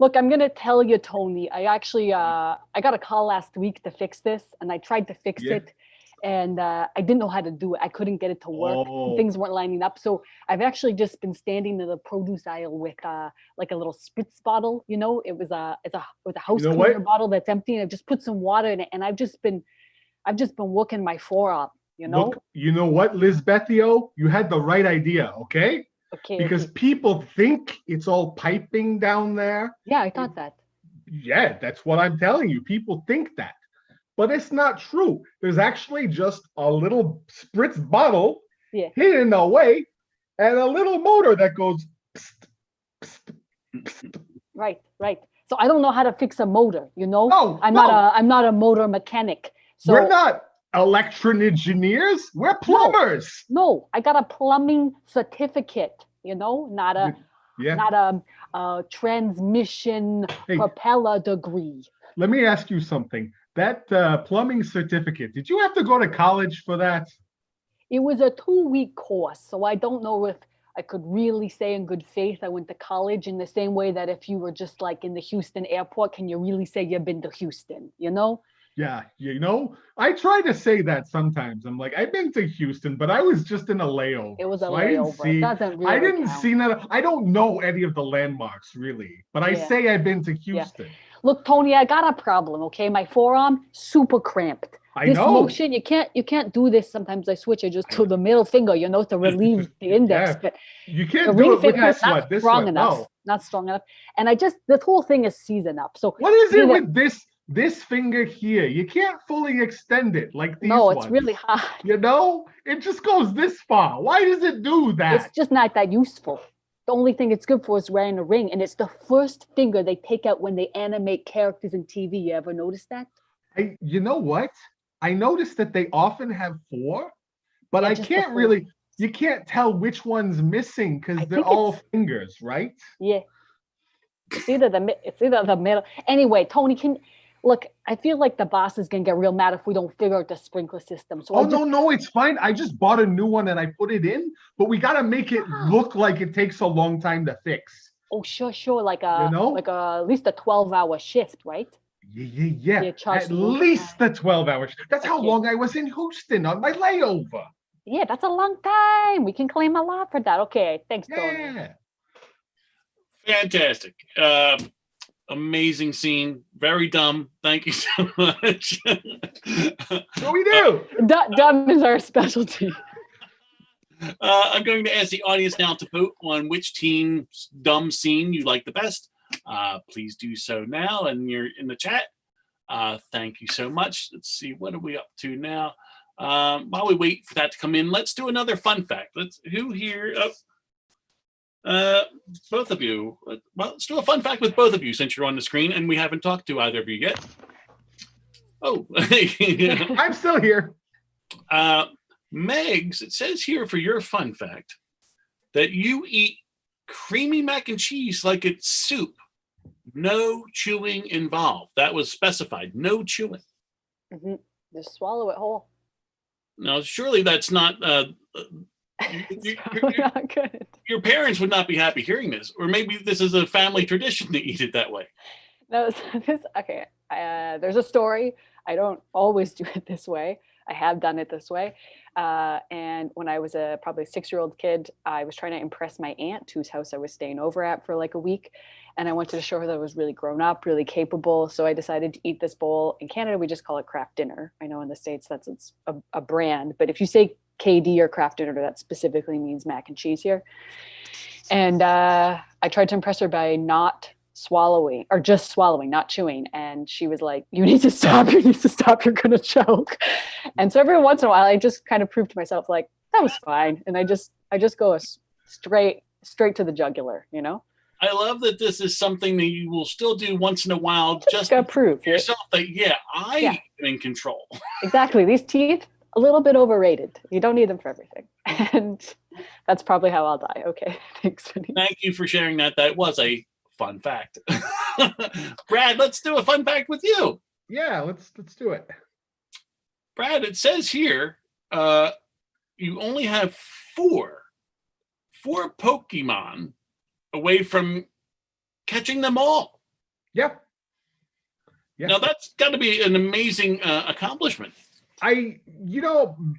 Look, I'm gonna tell you, Tony. I actually I got a call last week to fix this, and I tried to fix it, and I didn't know how to do it. I couldn't get it to work. Things weren't lining up, so I've actually just been standing in the produce aisle with like a little spritz bottle. It was a house cleaner bottle that's empty, and I've just put some water in it, and I've just been working my forearm. Look, you know what, Lisbethio? You had the right idea, okay? Okay. Because people think it's all piping down there. Yeah, I thought that. Yeah, that's what I'm telling you. People think that. but it's not true. There's actually just a little spritz bottle Yeah. hidden away and a little motor that goes psst, psst, psst. Right. So I don't know how to fix a motor, you know? No, I'm no. not a motor mechanic. So We're not electrical engineers. We're plumbers. No, I got a plumbing certificate, you know, not a transmission propeller degree. Let me ask you something. That plumbing certificate, did you have to go to college for that? It was a 2-week course, so I don't know if I could really say in good faith I went to college in the same way that if you were just like in the Houston airport, can you really say you've been to Houston, you know? Yeah, you know, I try to say that sometimes. I'm like, I've been to Houston, but I was just in a layover. It was a so layover. It doesn't really I didn't count. see that. I don't know any of the landmarks really, but I say I've been to Houston. Yeah. Look, Tony, I got a problem, okay? My forearm, super cramped. I know. Motion, you can't do this. Sometimes I switch it just to the middle finger, you know, to relieve the index. But you can't do it with this one. This strong one, enough. no. Not strong enough. And this whole thing is season up. So what is it with this finger here? You can't fully extend it like these ones. No, it's really hard. You know, it just goes this far. Why does it do that? It's just not that useful. The only thing it's good for is wearing a ring, and it's the first finger they take out when they animate characters in TV. You ever notice that? You know what? I noticed that they often have 4, but I can't really. You can't tell which one's missing because they're all fingers, right? Yeah. It's either the middle. Anyway, Tony, look, I feel like the boss is gonna get real mad if we don't figure out the sprinkler system. So no, it's fine. I just bought a new one and I put it in, but we gotta make it look like it takes a long time to fix. Oh, sure, like at least a 12-hour shift, right? Yeah. At least the 12 hours. That's how long I was in Houston on my layover. Yeah, that's a long time. We can claim a lot for that. Okay, thanks, Tony. Yeah. Fantastic. Amazing scene. Very dumb. Thank you so much. What we do? Dumb is our specialty. I'm going to ask the audience now to vote on which team's dumb scene you like the best. Please do so now, and you're in the chat. Thank you so much. Let's see, what are we up to now? While we wait for that to come in, let's do another fun fact. Who here? Both of you. Well, let's do a fun fact with both of you since you're on the screen and we haven't talked to either of you yet. Oh, I'm still here. Megs, it says here for your fun fact that you eat creamy mac and cheese like it's soup. No chewing involved. That was specified. No chewing. Mm-hmm. Just swallow it whole. Now, surely that's not. Not good. Your parents would not be happy hearing this, or maybe this is a family tradition to eat it that way. No, okay. There's a story. I don't always do it this way. I have done it this way. And when I was probably a 6-year-old kid, I was trying to impress my aunt whose house I was staying over at for like a week. And I wanted to show her that I was really grown up, really capable. So I decided to eat this bowl. In Canada, we just call it Kraft Dinner. I know in the States, it's a brand. But if you say KD or Kraft Dinner, that specifically means mac and cheese here. And I tried to impress her by not swallowing, or just swallowing, not chewing. And she was like, you need to stop, you're going to choke. And so every once in a while, I just kind of proved to myself, like, that was fine. And I just go straight to the jugular, you know? I love that this is something that you will still do once in a while. Just to prove yourself that, I am in control. Exactly. These teeth, a little bit overrated. You don't need them for everything. And that's probably how I'll die. Okay. Thanks. Thank you for sharing that. That was a fun fact. Brad, let's do a fun fact with you. Yeah, let's do it. Brad, it says here you only have four Pokemon away from catching them all. Yep. Now that's got to be an amazing accomplishment.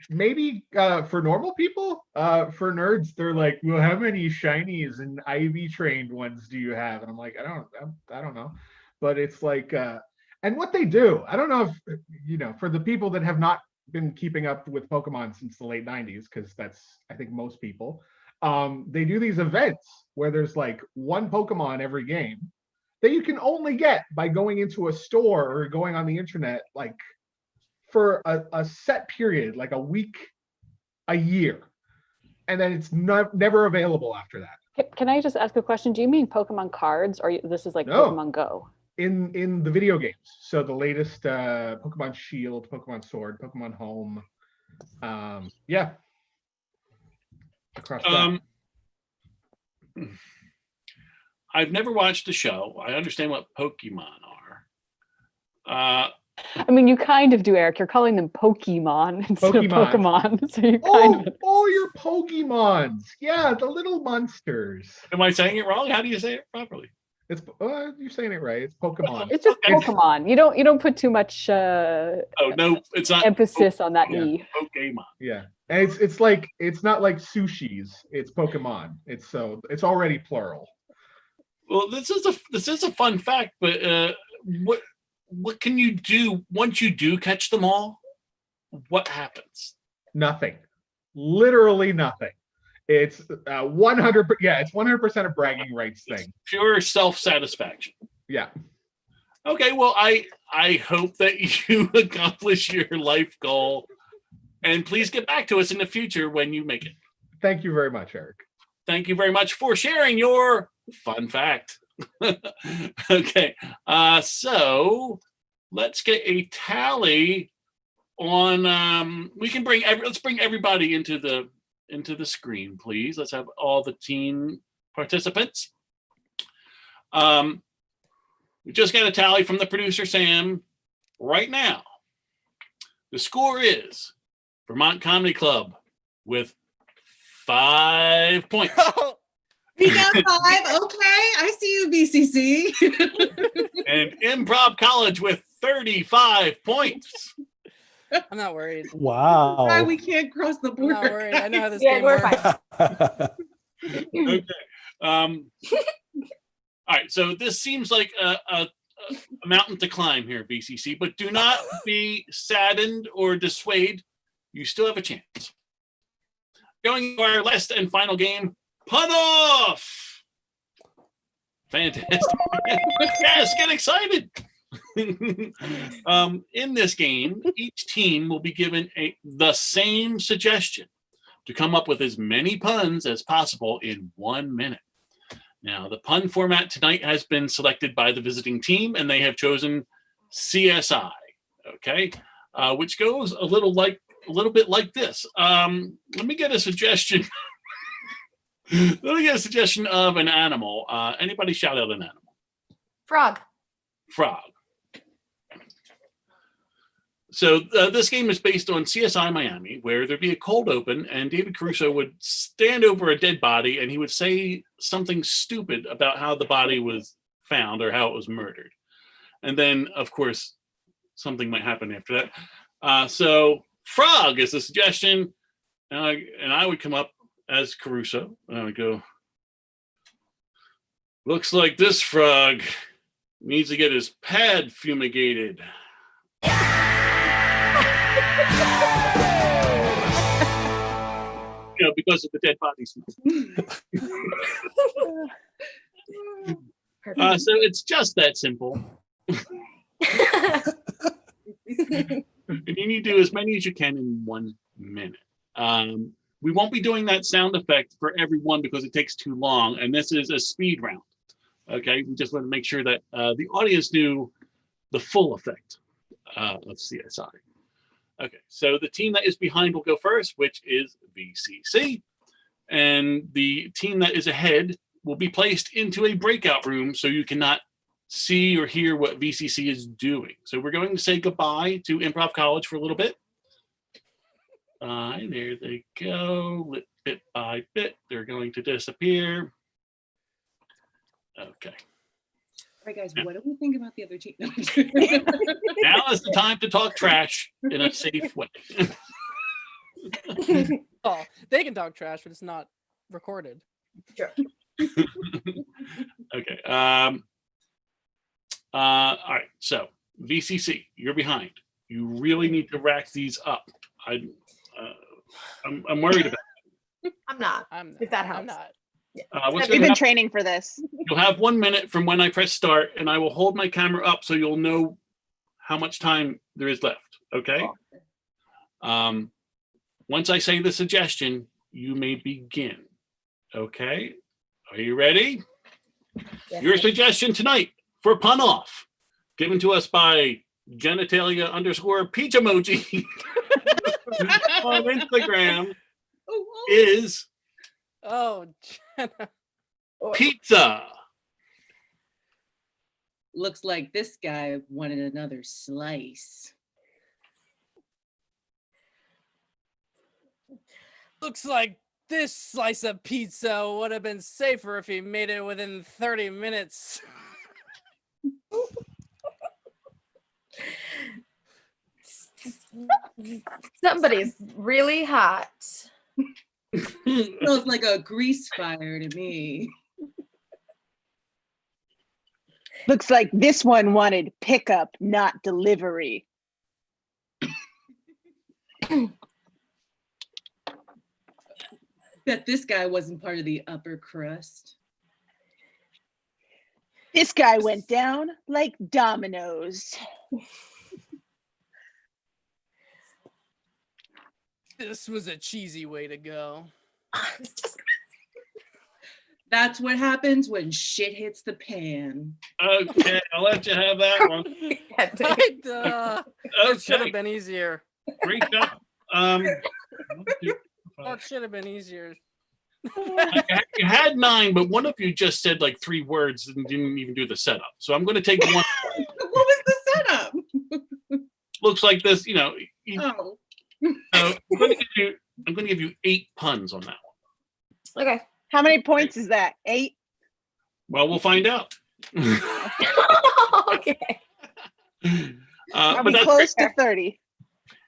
Maybe for normal people, for nerds, they're like, well, how many shinies and IV trained ones do you have? And I'm like, I don't know. But it's like, and what they do, I don't know if, for the people that have not been keeping up with Pokemon since the late 90s, because that's, I think, most people, they do these events where there's like one Pokemon every game that you can only get by going into a store or going on the internet, like for a set period, like a week, a year, and then it's never available after that. Can I just ask a question? Do you mean Pokemon cards, or this is like No. Pokemon Go? In the video games, so the latest Pokemon Shield, Pokemon Sword, Pokemon Home, yeah, across that. I've never watched the show. I understand what Pokemon are. I mean, you kind of do, Eric. You're calling them Pokemon instead of Pokemon. So you kind of. Oh, your Pokemons. Yeah, the little monsters. Am I saying it wrong? How do you say it properly? It's you're saying it right. It's Pokemon. It's just Pokemon. You don't put too much oh no, it's not emphasis on that E. Pokemon. Yeah. And it's like, it's not like sushis. It's Pokemon. It's already plural. Well, this is a fun fact, but what can you do once you do catch them all? What happens? Nothing. Literally nothing. It's 100. Yeah, it's 100% a bragging rights thing. Pure self-satisfaction. Yeah. Okay. Well, I hope that you accomplish your life goal, and please get back to us in the future when you make it. Thank you very much, Eric. Thank you very much for sharing your fun fact. Okay. So let's get a tally on. We can let's bring everybody into the screen, please. Let's have all the team participants. We just got a tally from the producer, Sam, right now. The score is Vermont Comedy Club with 5 points. We got 5. Okay, I see you, BCC. And Improv College with 35 points. I'm not worried. Wow. Why we can't cross the I'm board. not worried. I know how this Yeah, game we're works. Okay. All right. So this seems like a mountain to climb here, BCC, but do not be saddened or dissuaded. You still have a chance. Going to our last and final game, Pun Off. Fantastic. Yes, get excited. In this game, each team will be given the same suggestion to come up with as many puns as possible in 1 minute. Now, the pun format tonight has been selected by the visiting team, and they have chosen CSI. Okay, which goes a little bit like this. Let me get a suggestion. Let me get a suggestion of an animal. Anybody shout out an animal? Frog. Frog. So this game is based on CSI Miami, where there'd be a cold open and David Caruso would stand over a dead body and he would say something stupid about how the body was found or how it was murdered. And then, of course, something might happen after that. So frog is the suggestion. And I would come up as Caruso and I would go, looks like this frog needs to get his pad fumigated. Because of the dead body smell. So it's just that simple. And you need to do as many as you can in 1 minute. We won't be doing that sound effect for everyone because it takes too long, and this is a speed round. Okay, we just want to make sure that the audience knew the full effect of CSI. Okay, so the team that is behind will go first, which is VCC. And the team that is ahead will be placed into a breakout room so you cannot see or hear what VCC is doing. So we're going to say goodbye to Improv College for a little bit. There they go. Bit by bit, they're going to disappear. Okay. All right, guys, what do we think about the other team? Now is the time to talk trash in a safe way. Oh, they can talk trash, but it's not recorded. Sure. Okay. All right. So VCC, you're behind. You really need to rack these up. I'm worried about it. I'm not. If that helps. I'm not. We've been training for this. You'll have 1 minute from when I press start, and I will hold my camera up so you'll know how much time there is left. Okay. Once I say the suggestion, you may begin. Okay. Are you ready? Yes. Your suggestion tonight for pun off, given to us by genitalia_peach emoji on Instagram, is Oh, Jenna. pizza. Looks like this guy wanted another slice. Looks like this slice of pizza would have been safer if he made it within 30 minutes. Somebody's really hot. Smells like a grease fire to me. Looks like this one wanted pickup, not delivery. Bet this guy wasn't part of the upper crust. This guy went down like dominoes. This was a cheesy way to go. That's what happens when shit hits the pan. Okay, I'll let you have that one. That should have Okay, been easier. great job. That should have been easier. You had 9, but one of you just said like 3 words and didn't even do the setup. So I'm going to take one. What was the setup? Looks like this, Oh. I'm going to give you 8 puns on that one. Okay. How many points is that? 8? Well, we'll find out. Okay. Are But we that's close to 30?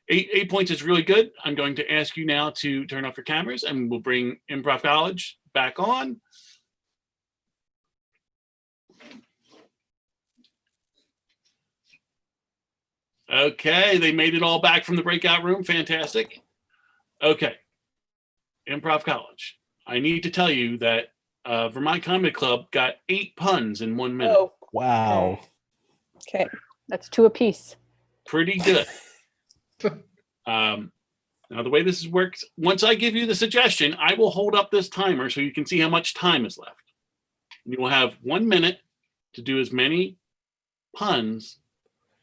8 points is really good. I'm going to ask you now to turn off your cameras, and we'll bring Improv College back on. Okay, they made it all back from the breakout room. Fantastic. Okay, Improv College. I need to tell you that Vermont Comedy Club got 8 puns in 1 minute. Oh, Wow. okay. That's 2 apiece. Pretty good. Now, the way this works, once I give you the suggestion, I will hold up this timer so you can see how much time is left. You will have 1 minute to do as many puns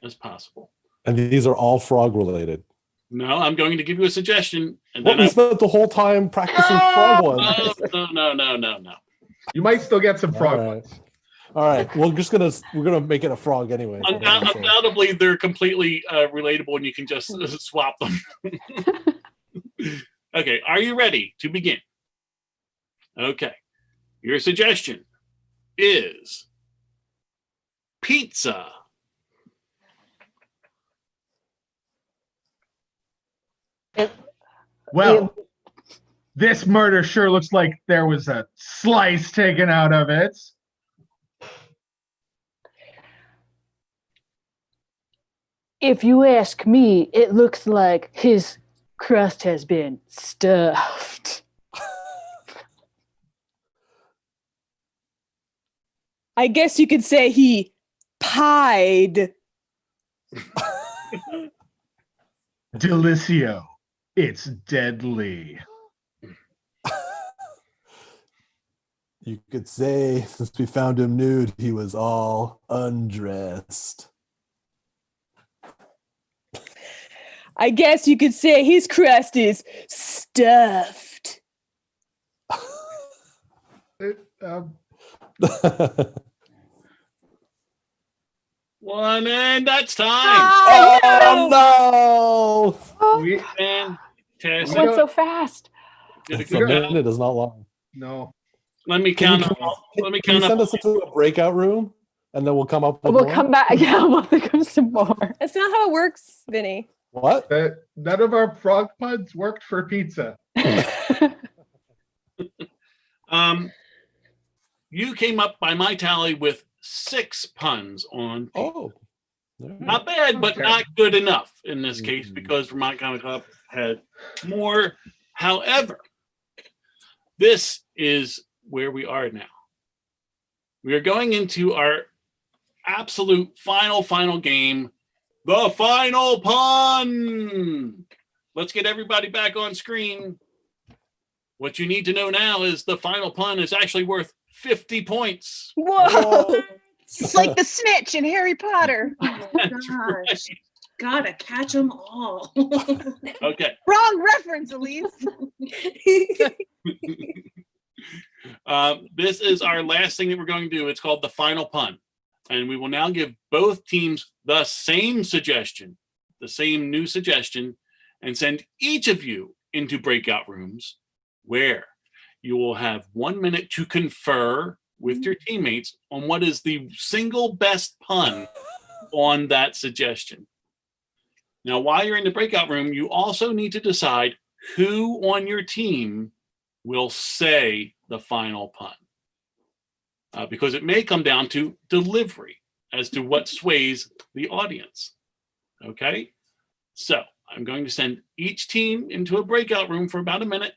as possible. And these are all frog related. No, I'm going to give you a suggestion. And What then we spent the whole time practicing frog ones. No. You might still get some frog All right. ones. All right, we're gonna make it a frog anyway. Undoubtedly, they're completely relatable, and you can just swap them. Okay, are you ready to begin? Okay, your suggestion is pizza. Well, this murder sure looks like there was a slice taken out of it. If you ask me, it looks like his crust has been stuffed. I guess you could say he pied. Delicio. It's deadly. You could say, since we found him nude, he was all undressed. I guess you could say his crust is stuffed. One, and that's time. Oh no! We, Fantastic. It went so fast. Did a It's good a job. minute is not long. no. Let me Can count you- up. Let me Can you count send up. us into a breakout room, and then we'll come up with We'll more? come back. Yeah, we'll come some more. That's not how it works, Vinny. What? None of our frog puns worked for pizza. You came up by my tally with 6 puns on pizza. Oh. All right. Not bad, but Okay. not good enough in this case Mhm. because Vermont Comedy Club had more. However, this is where we are now. We are going into our absolute final game, The final pun. Let's get everybody back on screen. What you need to know now is the final pun is actually worth 50 points. Whoa. It's like the snitch in Harry Potter. Oh my gosh. Gotta catch them all. Okay. Wrong reference, Elise. This is our last thing that we're going to do. It's called the final pun. And we will now give both teams the same suggestion, the same new suggestion, and send each of you into breakout rooms where you will have 1 minute to confer with your teammates on what is the single best pun on that suggestion. Now, while you're in the breakout room, you also need to decide who on your team will say the final pun. Because it may come down to delivery as to what sways the audience. Okay? So I'm going to send each team into a breakout room for about a minute.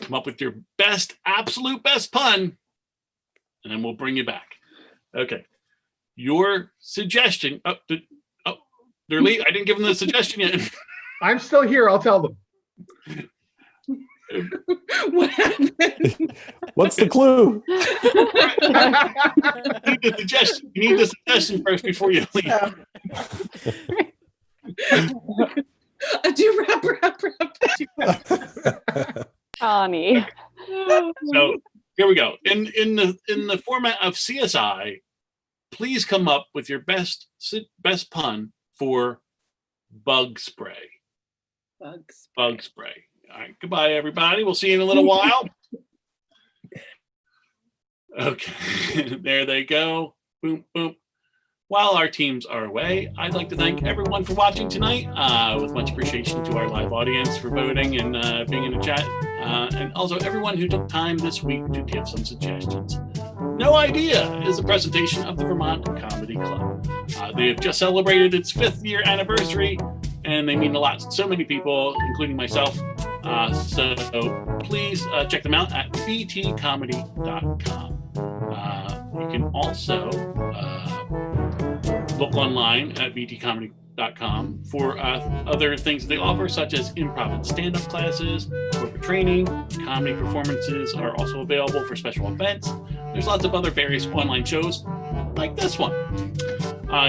Come up with your best, absolute best pun, and then we'll bring you back. Okay. Your suggestion. They're late. I didn't give them the suggestion yet. I'm still here. I'll tell them. What happened? What's the clue? You need the suggestion. You need the suggestion first before you leave. Do rap. Connie. So here we go. In the format of CSI, please come up with your best pun for bug spray. Bug spray. All right. Goodbye, everybody. We'll see you in a little while. Okay. There they go. Boom, boom. While our teams are away, I'd like to thank everyone for watching tonight, with much appreciation to our live audience for voting and being in the chat, and also everyone who took time this week to give some suggestions. No Idea is a presentation of the Vermont Comedy Club. They have just celebrated its 5th year anniversary, and they mean a lot to so many people, including myself. So please check them out at vtcomedy.com. You can also look online at vtcomedy.com for other things they offer, such as improv and stand-up classes, corporate training, comedy performances are also available for special events. There's lots of other various online shows like this one.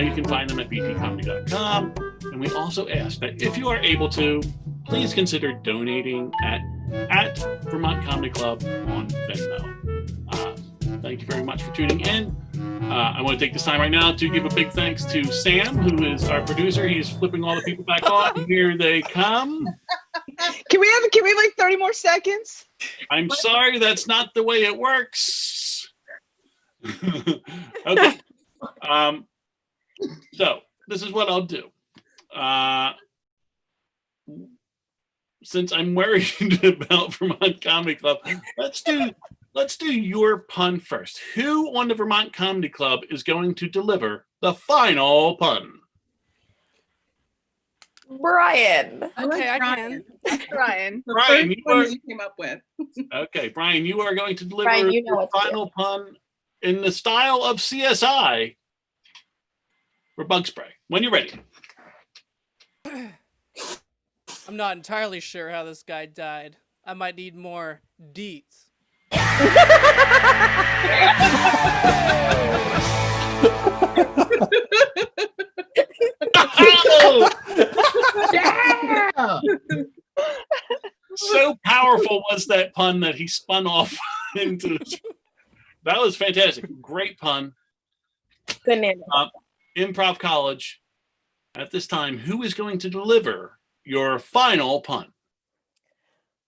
You can find them at vtcomedy.com. And we also ask that if you are able to, please consider donating at Vermont Comedy Club on Venmo. Thank you very much for tuning in. I want to take this time right now to give a big thanks to Sam, who is our producer. He's flipping all the people back on. Here they come. Can we have like 30 more seconds? I'm sorry, that's not the way it works. Okay. So this is what I'll do. Since I'm worried about Vermont Comedy Club, let's do your pun first. Who on the Vermont Comedy Club is going to deliver the final pun? Brian. Okay, I can. Brian. The Brian, first you one are- that you came up with. Okay, Brian, you are going to deliver Brian, you know the what to do. final pun in the style of CSI for bug spray. When you're ready. I'm not entirely sure how this guy died. I might need more deets. Yeah. So powerful was that pun that he spun off into. That was fantastic. Great pun. Good name. Improv College. At this time, who is going to deliver your final pun?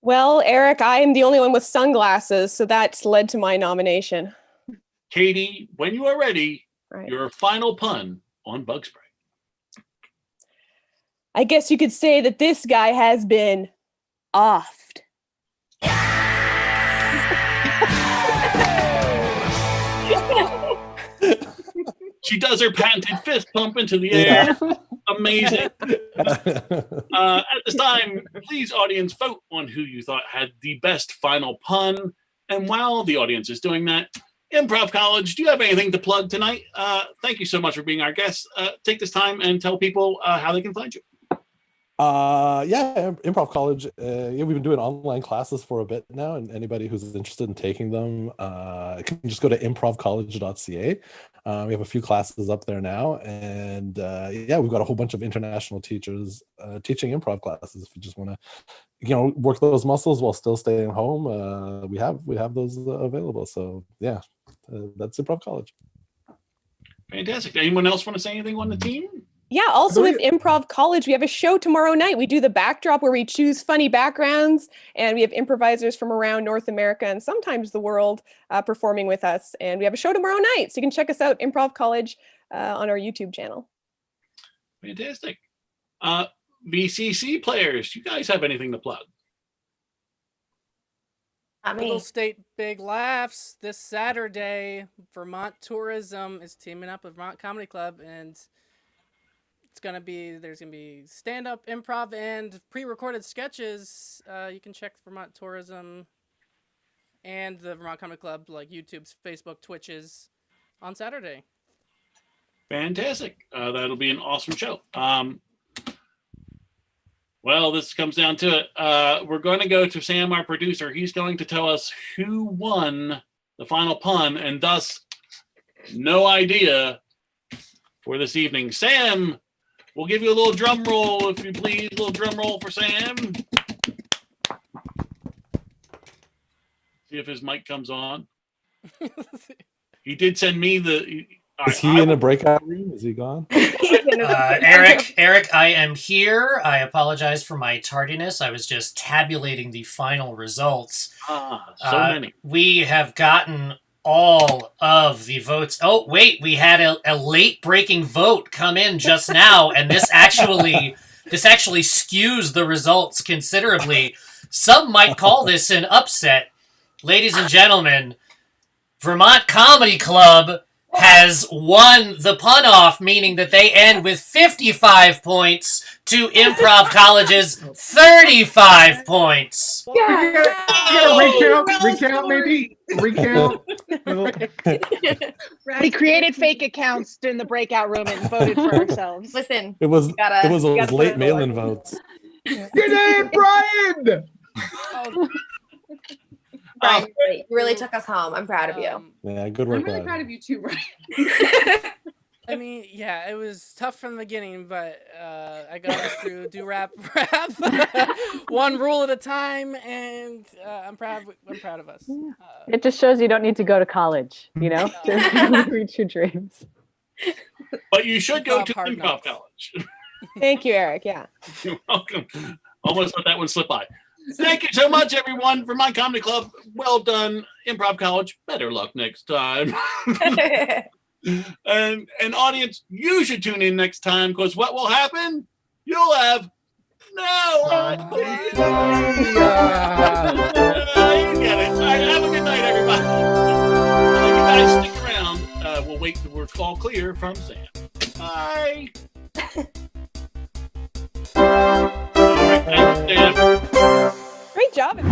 Well, Eric, I am the only one with sunglasses, so that's led to my nomination. Katie, when you are ready, Right. your final pun on bug spray. I guess you could say that this guy has been offed. She does her patented fist pump into the air. Amazing. At this time, please, audience, vote on who you thought had the best final pun. And while the audience is doing that, Improv College, do you have anything to plug tonight? Thank you so much for being our guest. Take this time and tell people how they can find you. Improv College. We've been doing online classes for a bit now, and anybody who's interested in taking them can just go to improvcollege.ca. We have a few classes up there now, and we've got a whole bunch of international teachers teaching improv classes. If you just want to, work those muscles while still staying home, we have those available. So that's Improv College. Fantastic. Anyone else want to say anything on the team? Yeah, also with Improv College, we have a show tomorrow night. We do the backdrop where we choose funny backgrounds, and we have improvisers from around North America and sometimes the world performing with us. And we have a show tomorrow night, so you can check us out, Improv College, on our YouTube channel. Fantastic. VCC players, you guys have anything to plug? Little State Big Laughs this Saturday. Vermont Tourism is teaming up with Vermont Comedy Club, and there's gonna be stand-up, improv, and pre-recorded sketches. You can check Vermont Tourism and the Vermont Comedy Club, like YouTube's, Facebook, Twitches, on Saturday. Fantastic. That'll be an awesome show. Well, this comes down to it. We're going to go to Sam, our producer. He's going to tell us who won the final pun, and thus no idea for this evening. Sam, we'll give you a little drum roll, if you please. A little drum roll for Sam. See if his mic comes on. He did send me the... Is he in a breakout room? Is he gone? Eric, I am here. I apologize for my tardiness. I was just tabulating the final results. So many. We have gotten all of the votes. Oh, wait, we had a late breaking vote come in just now, and this actually skews the results considerably. Some might call this an upset. Ladies and gentlemen, Vermont Comedy Club has won the pun off, meaning that they end with 55 points to Improv College's 35 points. Recount maybe. We created fake accounts in the breakout room and voted for ourselves. Listen, It was those late mail-in votes. Good day, Brian. Brian, you really took us home. I'm proud of you. Yeah, good work. I'm really proud of you too, Brian. I mean, yeah, it was tough from the beginning, but I got us through rap, one rule at a time, and I'm proud of us. It just shows you don't need to go to college, to reach your dreams. But you should go to Improv College. Thank you, Eric. Yeah. You're welcome. Almost let that one slip by. Thank you so much, everyone, for my comedy club. Well done, Improv College. Better luck next time. and audience, you should tune in next time, because what will happen? You'll have no idea. You get it. All right, have a good night, everybody. You guys stick around. We'll wait till we're all clear from Sam. Bye. All right, Great job.